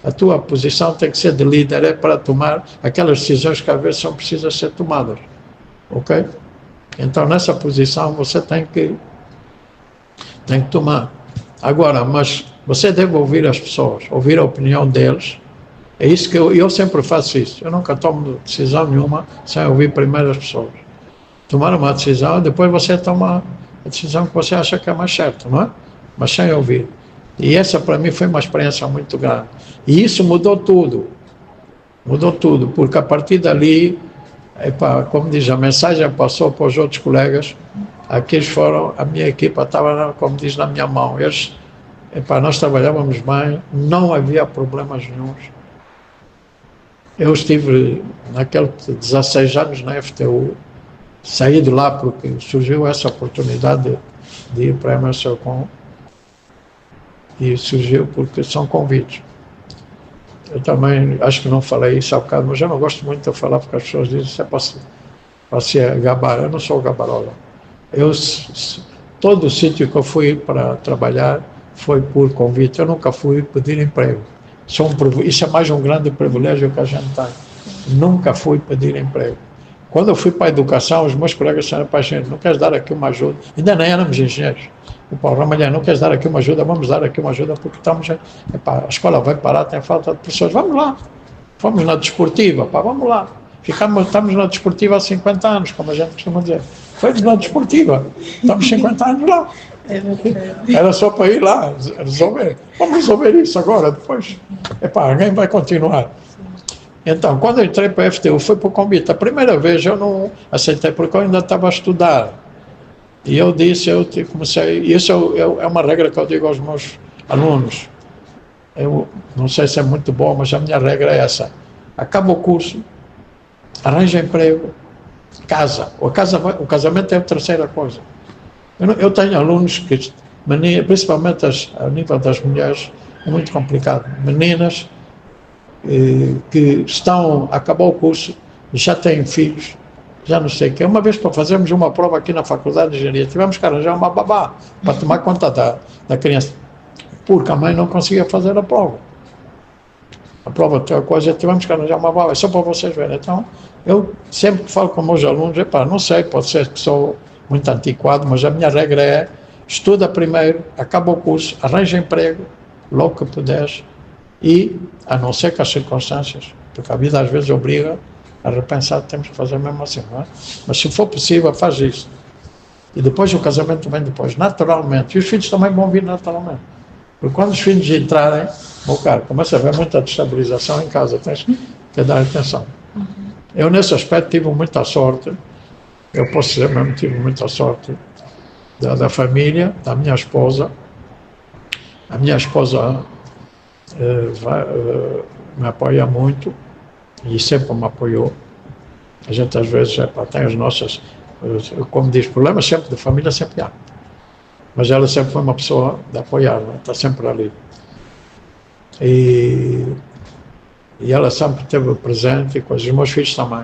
a tua posição tem que ser de líder, é para tomar aquelas decisões que às vezes são precisas ser tomadas, ok? Então nessa posição você tem que tomar. Agora, mas você deve ouvir as pessoas, ouvir a opinião deles. É isso que eu sempre faço isso. Eu nunca tomo decisão nenhuma sem ouvir primeiro as pessoas. Tomar uma decisão, depois você toma a decisão que você acha que é mais certa, não é? Mas sem ouvir. E essa para mim foi uma experiência muito grande. E isso mudou tudo. Mudou tudo, porque a partir dali, como diz, a mensagem passou para os outros colegas, aqueles foram, a minha equipa estava, como diz, na minha mão. Nós trabalhávamos bem, não havia problemas nenhums. Eu estive naqueles 16 anos na FTU, saí de lá porque surgiu essa oportunidade de ir para a MSOCOM, e surgiu porque são convites. Eu também, acho que não falei isso há bocado, mas eu não gosto muito de falar porque as pessoas dizem isso é para se gabar. Eu não sou gabarola. Todo o sítio que eu fui para trabalhar foi por convite, eu nunca fui pedir emprego. Isso é mais um grande privilégio que a gente tem. Nunca fui pedir emprego. Quando eu fui para a educação, os meus colegas disseram para a gente, não queres dar aqui uma ajuda? Ainda nem éramos engenheiros. Ramalhão, não queres dar aqui uma ajuda? Vamos dar aqui uma ajuda, porque a escola vai parar, tem falta de professores. Vamos lá. Fomos na desportiva, vamos lá. Estamos na desportiva há 50 anos, como a gente costuma dizer. Fomos na desportiva, estamos 50 anos lá. Era só para ir lá resolver. Vamos resolver isso agora, depois. Alguém vai continuar. Então, quando eu entrei para a FTU, foi por convite. A primeira vez eu não aceitei, porque eu ainda estava a estudar. E eu disse, comecei, e isso é uma regra que eu digo aos meus alunos. Eu não sei se é muito bom, mas a minha regra é essa. Acaba o curso, arranja emprego, casa. O casamento é a terceira coisa. Eu tenho alunos que, principalmente a nível das mulheres, é muito complicado. Meninas que estão a acabar o curso, já têm filhos, já não sei o quê. Uma vez, para fazermos uma prova aqui na Faculdade de Engenharia, tivemos que arranjar uma babá para tomar conta da criança, porque a mãe não conseguia fazer a prova. a prova de outra coisa, tivemos que arranjar uma bala, é só para vocês verem. Então, eu sempre falo com meus alunos, não sei, pode ser pessoa muito antiquado, mas a minha regra é, estuda primeiro, acaba o curso, arranja emprego, logo que puderes, e, a não ser que as circunstâncias, porque a vida às vezes obriga a repensar, temos que fazer mesmo assim, não é? Mas se for possível, faz isso. E depois o casamento vem depois, naturalmente. E os filhos também vão vir naturalmente. Porque quando os filhos entrarem, meu caro, começa a haver muita destabilização em casa, tens que dar atenção. Eu, nesse aspecto, tive muita sorte, eu posso dizer mesmo, tive muita sorte da família, da minha esposa. A minha esposa me apoia muito, e sempre me apoiou. A gente, às vezes, tem as nossas, como diz, problemas sempre de família, sempre há. Mas ela sempre foi uma pessoa de apoiar, né? Está sempre ali. E ela sempre esteve presente, com os meus filhos também.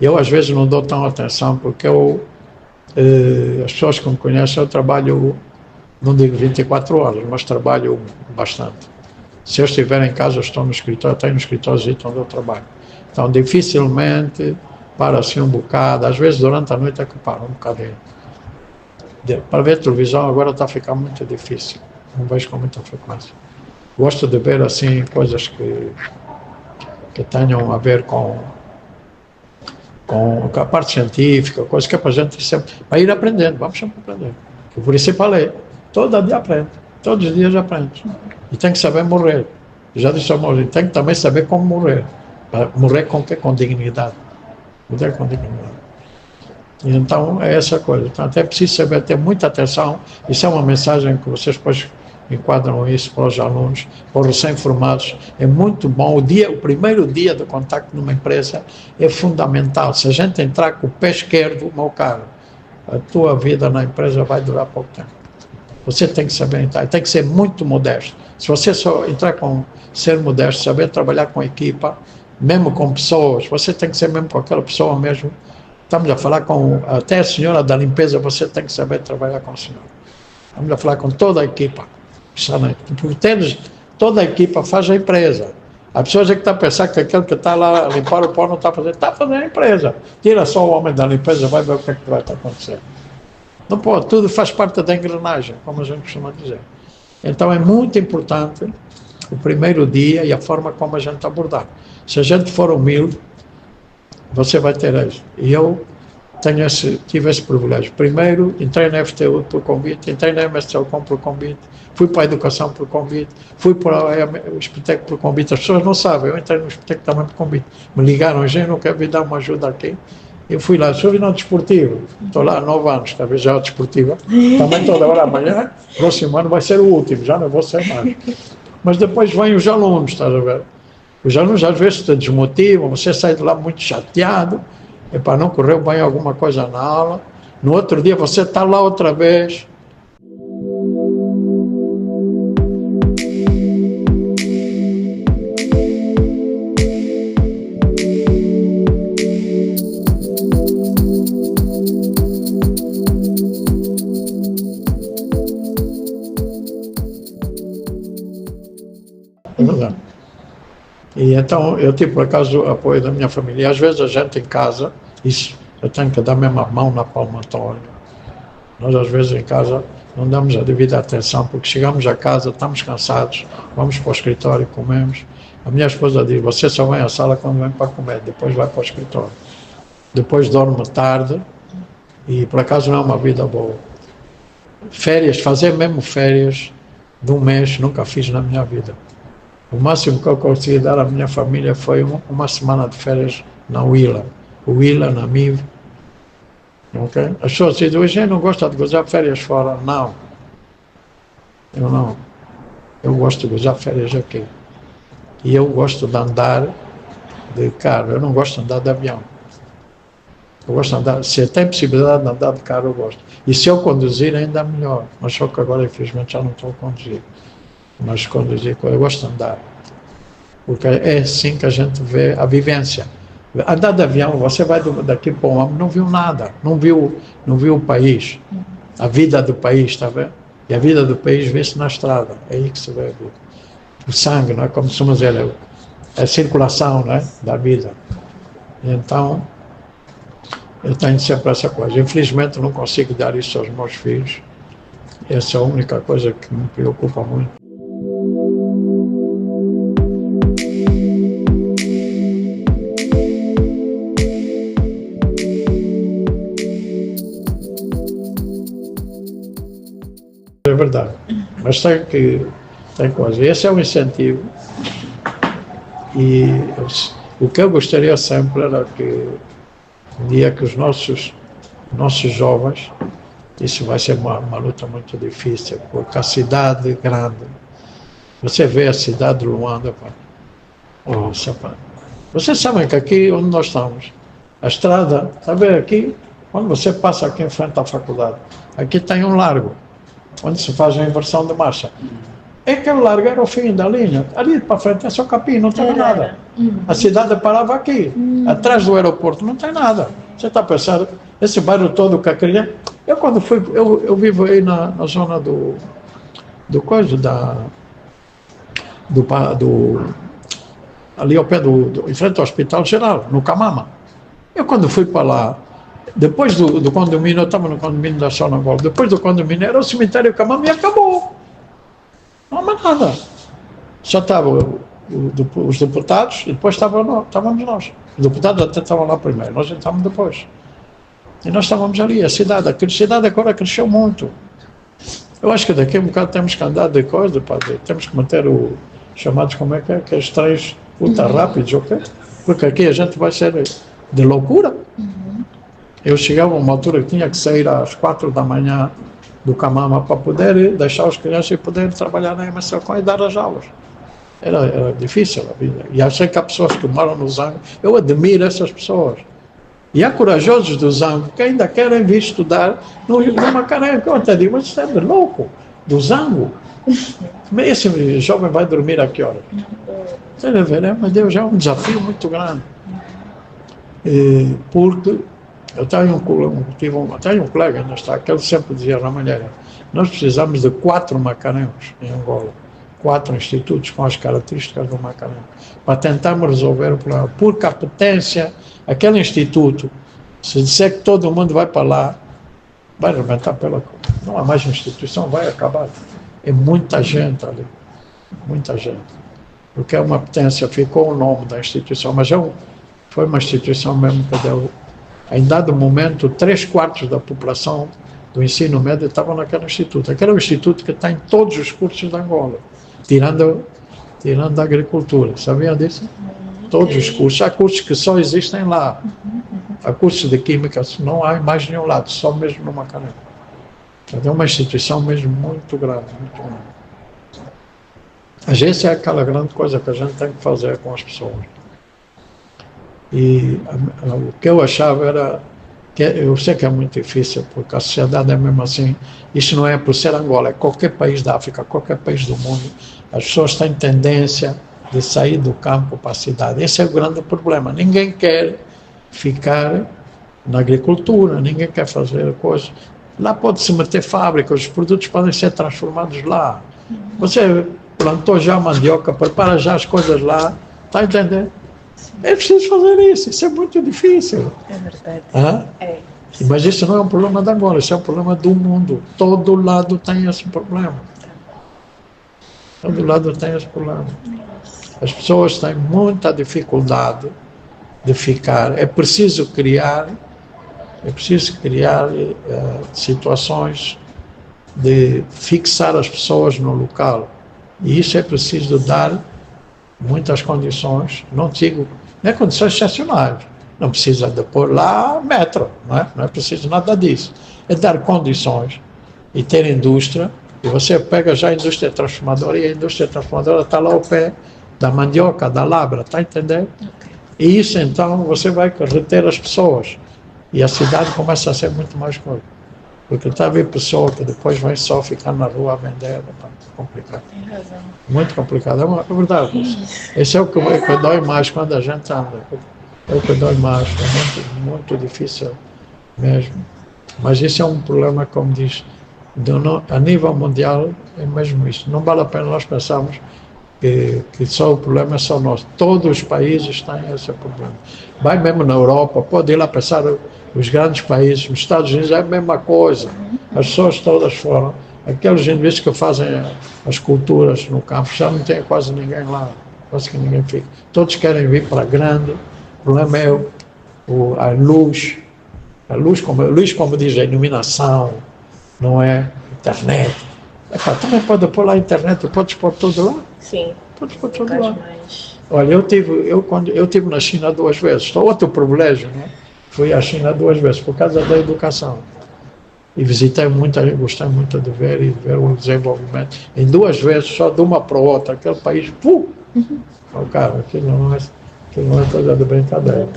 Eu, às vezes, não dou tão atenção, porque as pessoas que me conhecem, eu trabalho, não digo 24 horas, mas trabalho bastante. Se eu estiver em casa, eu estou no escritório, tenho no escritório onde eu trabalho. Então, dificilmente para assim um bocado, às vezes durante a noite é que paro um bocadinho. Para ver televisão agora está a ficar muito difícil, não vejo com muita frequência. Gosto de ver assim coisas que tenham a ver com a parte científica, coisas que é para a gente sempre, para ir aprendendo, vamos sempre aprender. O principal é, todo dia aprende, todos os dias aprende. E tem que saber morrer. Já disse ao Maurício, tem que também saber como morrer. Para morrer com quê? Com dignidade. Morrer com dignidade. E então é essa coisa. Então é preciso saber, ter muita atenção. Isso é uma mensagem que vocês depois enquadram isso para os alunos, para os recém-formados. É muito bom. O primeiro dia de contacto numa empresa é fundamental. Se a gente entrar com o pé esquerdo, meu caro, a tua vida na empresa vai durar pouco tempo. Você tem que saber entrar, tem que ser muito modesto. Se você só entrar com ser modesto, saber trabalhar com equipa, mesmo com pessoas, você tem que ser mesmo com aquela pessoa mesmo. Estamos a falar com até a senhora da limpeza, você tem que saber trabalhar com a senhora. Estamos a falar com toda a equipa. Porque toda a equipa faz a empresa. A pessoa já que está a pensar que aquele que está lá a limpar o pó não está fazendo a empresa. Tira só o homem da limpeza, vai ver o que é que vai estar acontecendo. Não pode, tudo faz parte da engrenagem, como a gente costuma dizer. Então é muito importante o primeiro dia e a forma como a gente abordar. Se a gente for humilde, você vai ter êxito. E eu tive esse privilégio. Primeiro, entrei na FTU por convite, entrei na MSTELCOM por convite, fui para a educação por convite, fui para o Espitec por convite. As pessoas não sabem, eu entrei no Espitec também por convite. Me ligaram, gente, não quer vir dar uma ajuda aqui. Eu fui lá, sou vinal desportivo, estou lá há 9 anos, talvez já desportiva, também toda hora amanhã, próximo ano vai ser o último, já não vou ser mais. Mas depois vêm os alunos, estás a ver? Os alunos às vezes te desmotivam, você sai de lá muito chateado, é para não correr bem alguma coisa na aula, no outro dia você está lá outra vez. E então eu tive por acaso o apoio da minha família. E às vezes a gente em casa, isso eu tenho que dar mesmo a mão na palmatória. Nós às vezes em casa não damos a devida atenção, porque chegamos a casa, estamos cansados, vamos para o escritório e comemos. A minha esposa diz, você só vem à sala quando vem para comer, depois vai para o escritório. Depois dorme tarde e por acaso não é uma vida boa. Férias, fazer mesmo férias de um mês, nunca fiz na minha vida. O máximo que eu consegui dar à minha família foi uma semana de férias na Huila, na MIV. Okay? As pessoas dizem, hoje eu não gosto de gozar férias fora. Não. Eu não. Eu gosto de gozar férias aqui. E eu gosto de andar de carro. Eu não gosto de andar de avião. Eu gosto de andar, se tem possibilidade de andar de carro, eu gosto. E se eu conduzir, ainda melhor. Mas só que agora, infelizmente, já não estou a conduzir. Mas conduzir, eu gosto de andar, porque é assim que a gente vê a vivência. Andar de avião, você vai daqui para o homem, não viu nada, não viu o país, a vida do país, está vendo? E a vida do país vê-se na estrada, é aí que se vê a vida. O sangue, não é como se dizer, a circulação, né, da vida. Então, eu tenho sempre essa coisa. Infelizmente, não consigo dar isso aos meus filhos. Essa é a única coisa que me preocupa muito. É verdade. Mas tem coisa. Esse é um incentivo. E o que eu gostaria sempre era que um dia que os nossos jovens, isso vai ser uma luta muito difícil, porque a cidade é grande. Você vê a cidade de Luanda, vocês sabem que aqui onde nós estamos, a estrada, sabe aqui, quando você passa aqui em frente à faculdade, aqui tem um largo, onde se faz a inversão de marcha. Aquele largo era o fim da linha. Ali para frente é só capim, não tem nada. A cidade parava aqui. Atrás do aeroporto não tem nada. Você está pensando, esse bairro todo que a criança... Eu quando fui, eu vivo aí na zona do ali ao pé em frente ao Hospital Geral, no Camama. Eu quando fui para lá, depois do condomínio, eu estava no condomínio da Sonangol, depois do condomínio era o cemitério Camama e acabou. Não há mais nada. Só estavam os deputados e depois estávamos nós. Os deputados até estavam lá primeiro, nós estávamos depois. E nós estávamos ali, a cidade agora cresceu muito. Eu acho que daqui a um bocado temos que andar de coisa, temos que manter o chamados, como é que é, aqueles trens ultra rápidos, ok? Porque aqui a gente vai ser de loucura. Eu chegava a uma altura que tinha que sair às 4 da manhã do Camama para poder deixar as crianças e poder trabalhar na MSLCOM e dar as aulas. Era difícil a vida. E achei que há pessoas que moram no Zango, eu admiro essas pessoas. E há corajosos do Zango que ainda querem vir estudar no Macarenco. Eu até digo, mas isso é de louco, do Zango. Esse jovem vai dormir a que horas? Você vai ver, né? Mas Deus é um desafio muito grande. Porque eu tenho um colega, que ele sempre dizia na manhã, nós precisamos de 4 Macarencos em Angola, 4 institutos com as características do Macarenco, para tentarmos resolver o problema. Porque a potência, aquele instituto, se disser que todo mundo vai para lá, vai arrebentar não há mais instituição, vai acabar. É muita gente ali, muita gente. Porque é uma potência, ficou o nome da instituição, mas foi uma instituição mesmo que deu. Em dado momento, 3/4 da população do ensino médio estava naquele instituto. Aquele é o instituto que tem todos os cursos de Angola, tirando a agricultura. Sabiam disso? Todos os cursos. Há cursos que só existem lá. Há cursos de química, não há em mais nenhum lado, só mesmo no Macarenco. Então é uma instituição mesmo muito grande, muito grande. A agência é aquela grande coisa que a gente tem que fazer com as pessoas. E o que eu achava era que eu sei que é muito difícil, porque a sociedade é mesmo assim. Isto não é por ser Angola, é qualquer país da África, qualquer país do mundo. As pessoas têm tendência de sair do campo para a cidade. Esse é o grande problema. Ninguém quer ficar na agricultura, ninguém quer fazer coisas. Lá pode-se meter fábricas, os produtos podem ser transformados lá. Você plantou já mandioca, prepara já as coisas lá, está entendendo? É preciso fazer isso é muito difícil. É verdade. É. Mas isso não é um problema de Angola, isso é um problema do mundo. Todo lado tem esse problema. Todo lado tem esse problema. As pessoas têm muita dificuldade de ficar. É preciso criar situações de fixar as pessoas no local. E isso é preciso dar muitas condições, não é condições excepcionais, não precisa de pôr lá metro, não é preciso nada disso, é dar condições e ter indústria, e você pega já a indústria transformadora, e a indústria transformadora está lá ao pé da mandioca, da labra, está entendendo? E isso então você vai reter as pessoas, e a cidade começa a ser muito mais coisa. Porque está a ver pessoa que depois vai só ficar na rua a vender, é complicado. Tem razão. Muito complicado, é verdade. Esse é o que dói mais quando a gente anda. É o que dói mais, é muito, muito difícil mesmo. Mas isso é um problema, como diz, a nível mundial é mesmo isso. Não vale a pena nós pensarmos que só o problema é só nós. Todos os países têm esse problema. Vai mesmo na Europa, pode ir lá pensar os grandes países, nos Estados Unidos é a mesma coisa. As pessoas todas foram. Aqueles indivíduos que fazem as culturas no campo, já não tem quase ninguém lá, quase que ninguém fica. Todos querem vir para grande, o problema é a luz, como diz, a iluminação, não é? Internet. Também pode pôr lá a internet, podes pôr tudo lá? Sim. Podes pôr tudo lá. Olha, eu tive na China 2 vezes, outro privilégio, né? Fui à China 2 vezes, por causa da educação. E visitei muito, gostei muito de ver e ver o desenvolvimento. Em 2 vezes, só de uma para outra, aquele país, cara, aquilo não é coisa de brincadeira.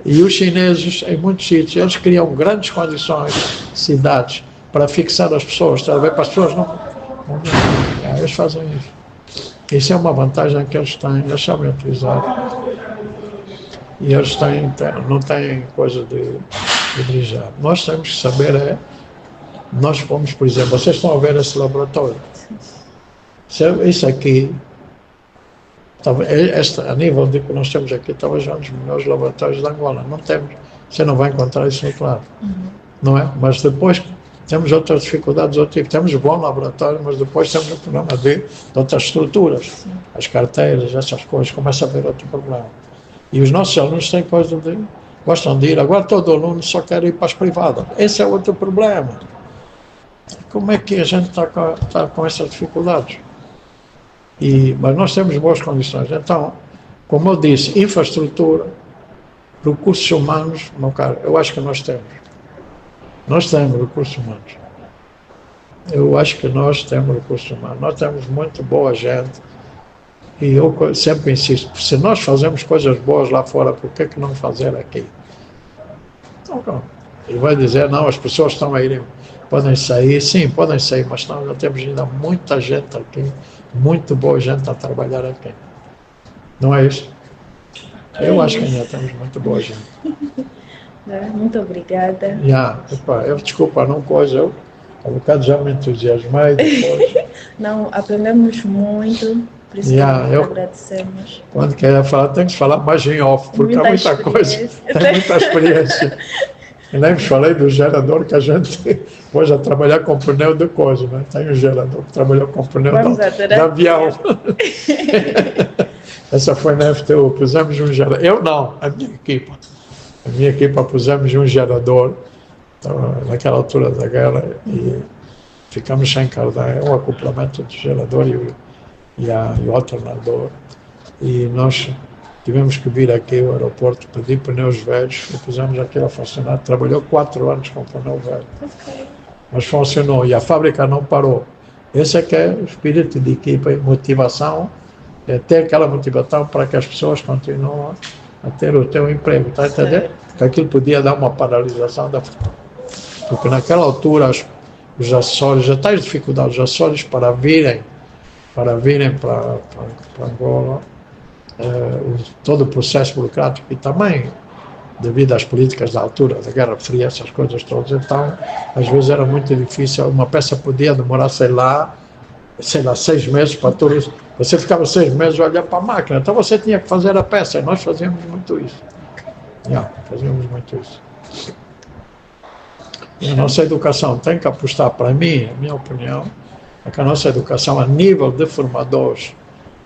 E os chineses, em muitos sítios, eles criam grandes condições, cidades, para fixar as pessoas, talvez para as pessoas não eles fazem isso. Isso é uma vantagem que eles têm, eles sabem utilizar. E eles não têm coisa de brilhar. Nós temos que saber, nós fomos, por exemplo, vocês estão a ver esse laboratório. Isso aqui, a nível de que nós temos aqui, talvez um dos melhores laboratórios da Angola. Não temos, você não vai encontrar isso no outro lado. Não é? Mas depois temos outras dificuldades, temos bom laboratório, mas depois temos o problema de outras estruturas. Sim. As carteiras, essas coisas, começa a haver outro problema. E os nossos alunos têm coisa gostam de ir, agora todo aluno só quer ir para as privadas. Esse é outro problema. Como é que a gente está com essas dificuldades? Mas nós temos boas condições. Então, como eu disse, infraestrutura, recursos humanos, meu caro, eu acho que nós temos. Nós temos recursos humanos. Eu acho que nós temos recursos humanos. Nós temos muito boa gente. E eu sempre insisto, se nós fazemos coisas boas lá fora, por que não fazer aqui? Então, e vai dizer, não, as pessoas estão aí, podem sair. Sim, podem sair, mas nós já temos ainda muita gente aqui, muito boa gente a trabalhar aqui. Não é isso? Eu acho que ainda temos muito boa gente. Muito obrigada. Desculpa, não coisa, eu há um bocado já me entusiasmei depois. Não, aprendemos muito, por isso agradecemos. Quando quer falar, tem que falar mais em off, porque há muita coisa, tem muita experiência. Eu nem falei do gerador que a gente pôs a trabalhar com pneu de coisa, né? Tem um gerador que trabalhou com pneu de avião. Essa foi na FTU, pusemos um gerador. Eu não, a minha equipa pusemos um gerador naquela altura da guerra e ficamos sem cardan, um acoplamento do gerador e o alternador. E nós tivemos que vir aqui ao aeroporto, pedir pneus velhos e pusemos aquilo a funcionar. Trabalhou 4 anos com pneu velho. Mas funcionou e a fábrica não parou. Esse é que é o espírito de equipa e motivação, é ter aquela motivação para que as pessoas continuem a ter o teu emprego, está a entender? Que aquilo podia dar uma paralisação porque naquela altura os acessórios, já tais dificuldades, os acessórios para virem para Angola, todo o processo burocrático e também devido às políticas da altura, da Guerra Fria, essas coisas todas, então às vezes era muito difícil, uma peça podia demorar, sei lá, 6 meses para tudo. Você ficava 6 meses a olhar para a máquina, então você tinha que fazer a peça, e nós fazíamos muito isso. Fazíamos muito isso. E a nossa educação tem que apostar, para mim, a minha opinião, é que a nossa educação, a nível de formadores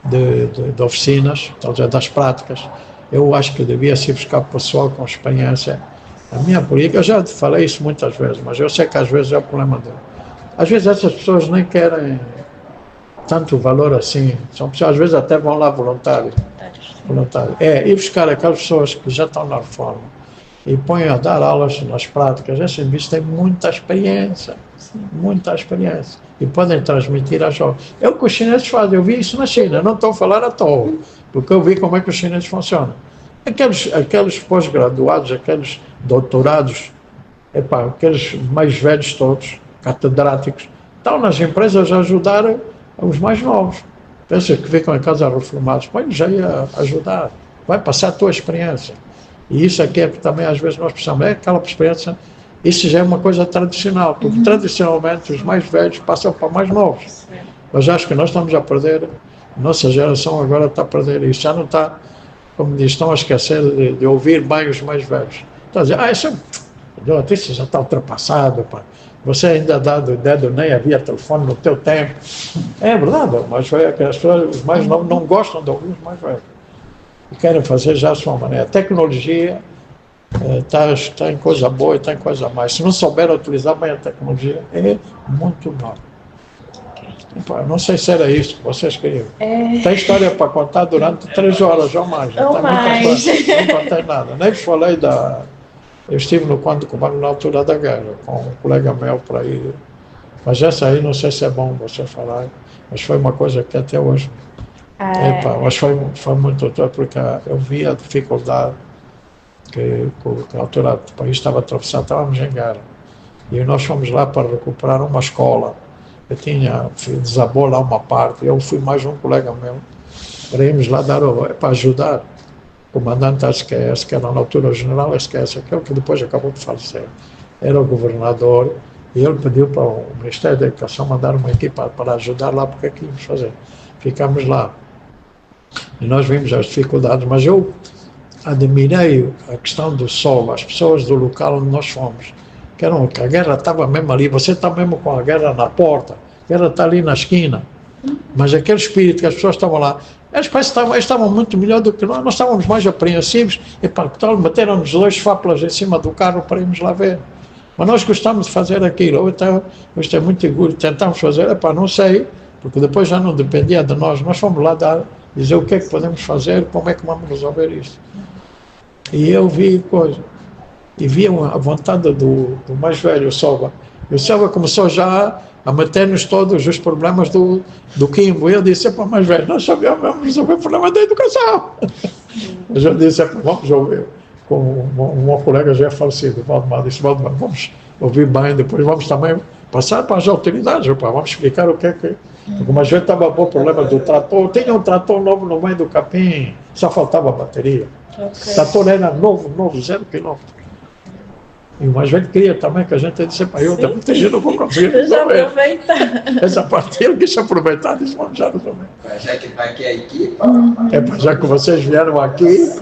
de oficinas, das práticas, eu acho que devia se buscar pessoal com experiência. A minha política, eu já falei isso muitas vezes, mas eu sei que às vezes é o problema às vezes essas pessoas nem querem tanto valor assim, são pessoas, às vezes até vão lá voluntários. E buscar aquelas pessoas que já estão na reforma e põem a dar aulas nas práticas. Esses indivíduos têm muita experiência, e podem transmitir às jovens. É o que os chineses fazem, eu vi isso na China, não estou a falar à toa, porque eu vi como é que os chineses funcionam. Aqueles pós-graduados, aqueles doutorados, aqueles mais velhos todos, catedráticos, estão nas empresas a ajudar os mais novos. Pensa que ficam em casa reformados, põe-nos aí a ajudar, vai passar a tua experiência. E isso aqui é que também às vezes nós precisamos, é aquela experiência, Isso já é uma coisa tradicional, porque tradicionalmente os mais velhos passam para mais novos. Mas acho que nós estamos a perder, a nossa geração agora está a perder isso, já não está, como diz, estão a esquecer de ouvir bem os mais velhos. Estão a dizer, isso já está ultrapassado, pá. Você ainda dá do dedo, nem havia telefone no teu tempo. É verdade, mas as pessoas, os mais novos não gostam de ouvir os mais velhos. E querem fazer já a sua maneira. A tecnologia está em coisa boa e está em coisa mais. Se não souber utilizar bem a tecnologia, é muito mal. Não sei se era isso que vocês queriam. Tem história para contar durante 3 horas ou mais. Ou mais. Não contei nada. Nem falei Eu estive no Conde Cubano na altura da guerra, com um colega meu para ir. Mas essa aí não sei se é bom você falar, mas foi uma coisa que até hoje. Mas foi muito duro, porque eu vi a dificuldade que a altura do país estava atravessado, estávamos em guerra. E nós fomos lá para recuperar uma escola. Desabou lá uma parte, eu fui mais um colega meu, para irmos lá para ajudar. O comandante da SQS, que era na altura o general SQS, aquele que depois acabou de falecer, era o governador, e ele pediu para o Ministério da Educação mandar uma equipa para ajudar lá, porque é que íamos fazer. Ficámos lá. E nós vimos as dificuldades, mas eu admirei a questão do sol, as pessoas do local onde nós fomos, que a guerra estava mesmo ali, você está mesmo com a guerra na porta, a guerra está ali na esquina, mas aquele espírito que as pessoas estavam lá, eles estavam muito melhor do que nós estávamos mais apreensivos, e para que tal, meteram-nos 2 fábulas em cima do carro para irmos lá ver. Mas nós gostamos de fazer aquilo, então, isto é muito seguro, tentámos fazer, não sei, porque depois já não dependia de nós fomos lá dizer o que é que podemos fazer, como é que vamos resolver isso. E eu vi coisa, e vi a vontade do mais velho, o Silva. E o Silva começou já a meter-nos todos os problemas do Quimbo. E eu disse, mais velho, nós sabemos resolver o problema da educação. Mas eu disse, vamos resolver. Com um meu colega já é falecido, Valdemar, disse, Valdemar, vamos ouvir bem, depois vamos também passar para as autoridades, vamos explicar o que é que... Porque uma gente estava com o problema do trator, tinha um trator novo no meio do capim, só faltava bateria. O trator era novo, 0 quilômetro. E o mais velho queria também que a gente disse, eu também não vou conseguir resolver. Essa parte ele quis aproveitar, disse, vamos já resolver. Já que está aqui a equipa. Já que vocês vieram aqui,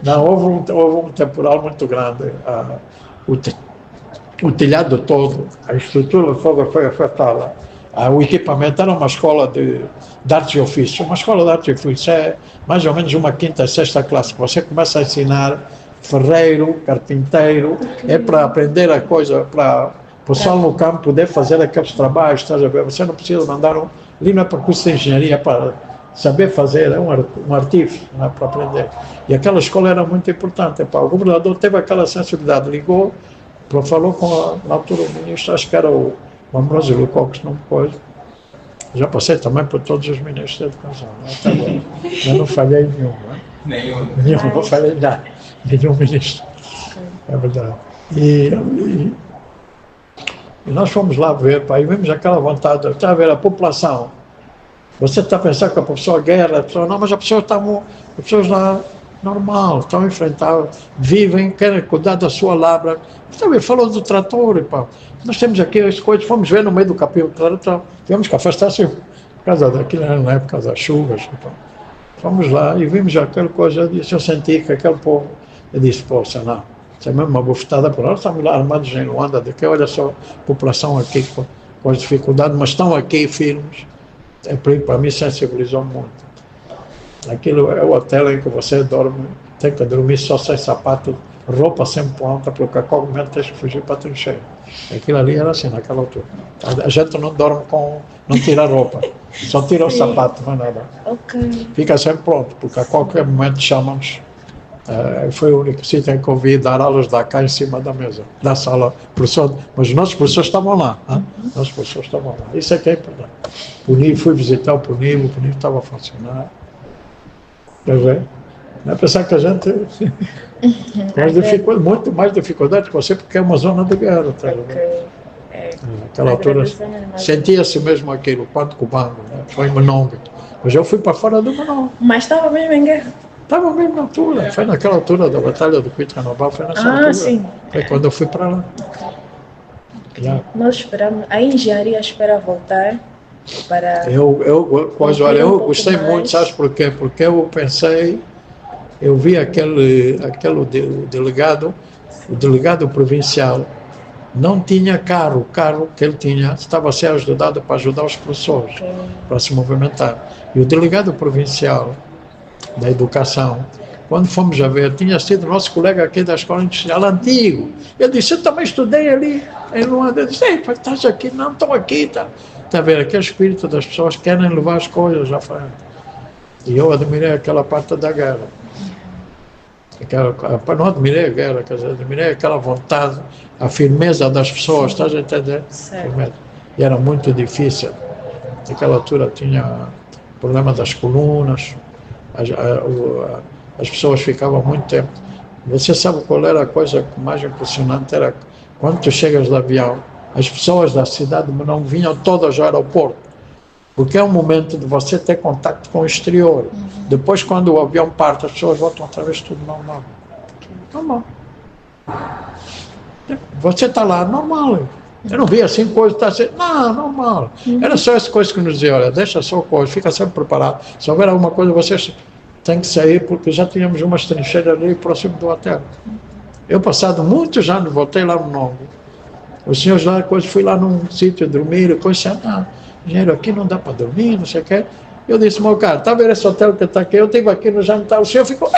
não, houve um temporal muito grande. O telhado todo, a estrutura toda foi afetada. O equipamento era uma escola de artes e ofícios. Uma escola de artes e ofícios é mais ou menos uma 5ª, 6ª classe, que você começa a ensinar ferreiro, carpinteiro, é para aprender a coisa, para o pessoal no campo poder fazer aqueles trabalhos, estás a ver? Você não precisa mandar ali não é para curso de engenharia, é para saber fazer, é um artífice, não é para aprender. E aquela escola era muito importante. O governador teve aquela sensibilidade, ligou, falou com na altura o ministro, acho que era o Ambrosio Lucoques, não pôs. Já passei também por todos os ministros da educação, até agora. Eu não falhei nenhum, não é? Nenhum, não falhei nada. Nenhum ministro. É verdade. E nós fomos lá ver, e vimos aquela vontade, está a ver a população. Você está a pensar que a pessoa guerra, não, mas as pessoas lá, normal, estão a enfrentar, vivem, querem cuidar da sua labra. Também falou do trator, nós temos aqui as coisas, fomos ver no meio do capim, tivemos que afastar-se por causa daquilo, na época das chuvas. Fomos lá e vimos aquela coisa, eu senti que aquele povo, eu disse, poxa, não, isso é mesmo uma bufetada por nós, estamos lá armados em Luanda, daqui, olha só a população aqui com as dificuldades, mas estão aqui firmes, para mim sensibilizou muito. Aquilo é o hotel em que você dorme, tem que dormir só sem sapato, roupa sempre pronta, porque a qualquer momento tens que fugir para a trincheira. Aquilo ali era assim, naquela altura. A gente não dorme não tira a roupa, só tira o sapato, não é nada. Fica sempre pronto, porque a qualquer momento chamam-nos. Foi o único sítio em que ouvi dar aulas da cá em cima da mesa, da sala. Mas os nossos professores estavam lá. Nossos professores estavam lá. Isso é que é importante. Fui visitar o Punivo estava a funcionar. Quer ver? Não é pensar que a gente tem muito mais dificuldades que você, porque é uma zona de guerra. Naquela altura sentia-se mesmo aquilo, quando Cubango, foi em Mononga. Mas eu fui para fora do Mononga. Mas estava mesmo em guerra? Estava mesmo na altura, foi naquela altura da Batalha do Cuitanobá, foi nessa altura. Sim. Foi quando eu fui para lá. Nós esperamos, a engenharia espera voltar para... Eu gostei muito, sabes por quê? Porque eu pensei, eu vi aquele delegado, o delegado provincial, não tinha carro, o carro que ele tinha estava a ser ajudado para ajudar os professores para se movimentar. E o delegado provincial da educação, quando fomos a ver, tinha sido nosso colega aqui da escola industrial antigo. Ele disse, eu também estudei ali em Luanda. Eu disse, ei, estás aqui? Não, estou aqui. Está a ver, aquele espírito das pessoas que querem levar as coisas à frente. E eu admirei aquela parte da guerra. Não admirei a guerra, quer dizer, admirei aquela vontade, a firmeza das pessoas, estás a entender? E era muito difícil. Naquela altura tinha problema das colunas, as pessoas ficavam muito tempo. Você sabe qual era a coisa mais impressionante? Era quando tu chegas de avião, as pessoas da cidade não vinham todas ao aeroporto, porque é um momento de você ter contato com o exterior. Depois, quando o avião parte, as pessoas voltam outra vez tudo normal. Normal. Você está lá, normal. Eu não vi assim coisa, está assim, não, normal. Era só essa coisa que nos dizia, olha, deixa só coisa, fica sempre preparado. Se houver alguma coisa, vocês têm que sair, porque já tínhamos umas trincheiras ali próximo do hotel. Eu, passado muitos anos, voltei lá no Nongo. Os senhores lá, fui lá num sítio dormir, coisa, não, engenheiro, aqui não dá para dormir, não sei o quê. Eu disse, meu cara, está a ver esse hotel que está aqui? Eu estive aqui no jantar, o senhor ficou,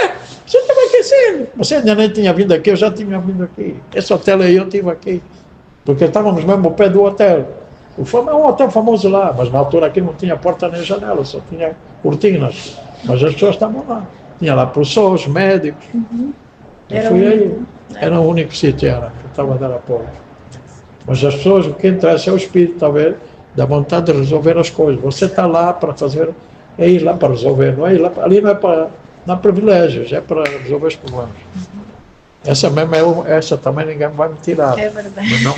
você estava aquecendo. Você ainda nem tinha vindo aqui, eu já tinha vindo aqui. Esse hotel aí, eu estive aqui. Porque estávamos mesmo ao pé do hotel. É um hotel famoso lá, mas na altura aqui não tinha porta nem janela, só tinha cortinas. Mas as pessoas estavam lá. Tinha lá professores, médicos. Eu fui aí. Era o único sítio que estava a dar apoio. Mas as pessoas, o que interessa é o espírito, está a ver? Da vontade de resolver as coisas. Você está lá para fazer, é ir lá para resolver, não é ir lá, ali não é para dar privilégios, é para resolver os problemas. Essa mesmo essa também ninguém vai me tirar. É verdade. Não.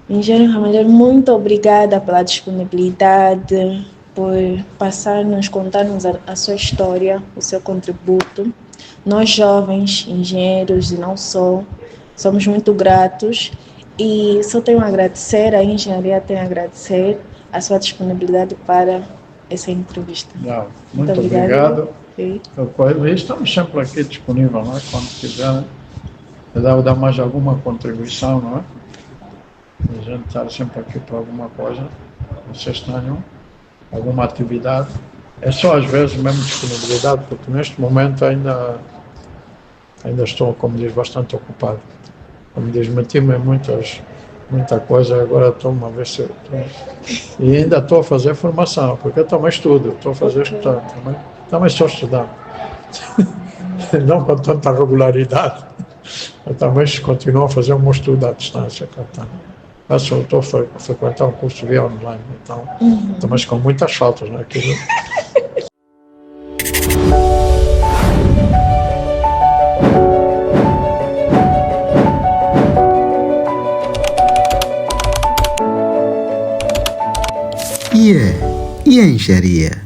Engenheiro Ramalheiro, muito obrigada pela disponibilidade, por passar-nos, contar-nos a sua história, o seu contributo. Nós jovens, engenheiros e não só, somos muito gratos e só tenho a agradecer, a engenharia tem a agradecer a sua disponibilidade para essa entrevista. Não, muito obrigado. Estamos sempre aqui disponíveis, não é? Quando quiserem, dar mais alguma contribuição, não é? A gente está sempre aqui para alguma coisa, vocês tenham alguma atividade. É só às vezes mesmo disponibilidade, porque neste momento ainda estou, como diz, bastante ocupado. Como diz, meti-me em muita coisa, agora estou-me a ver se eu estou... E ainda estou a fazer formação, porque eu também estudo, estou a fazer estudar, também estou estudando. Não com tanta regularidade, eu também continuo a fazer um estudo à distância. Estou a frequentar um curso via online, então, mas com muitas faltas, né? Aquilo... E a engenharia?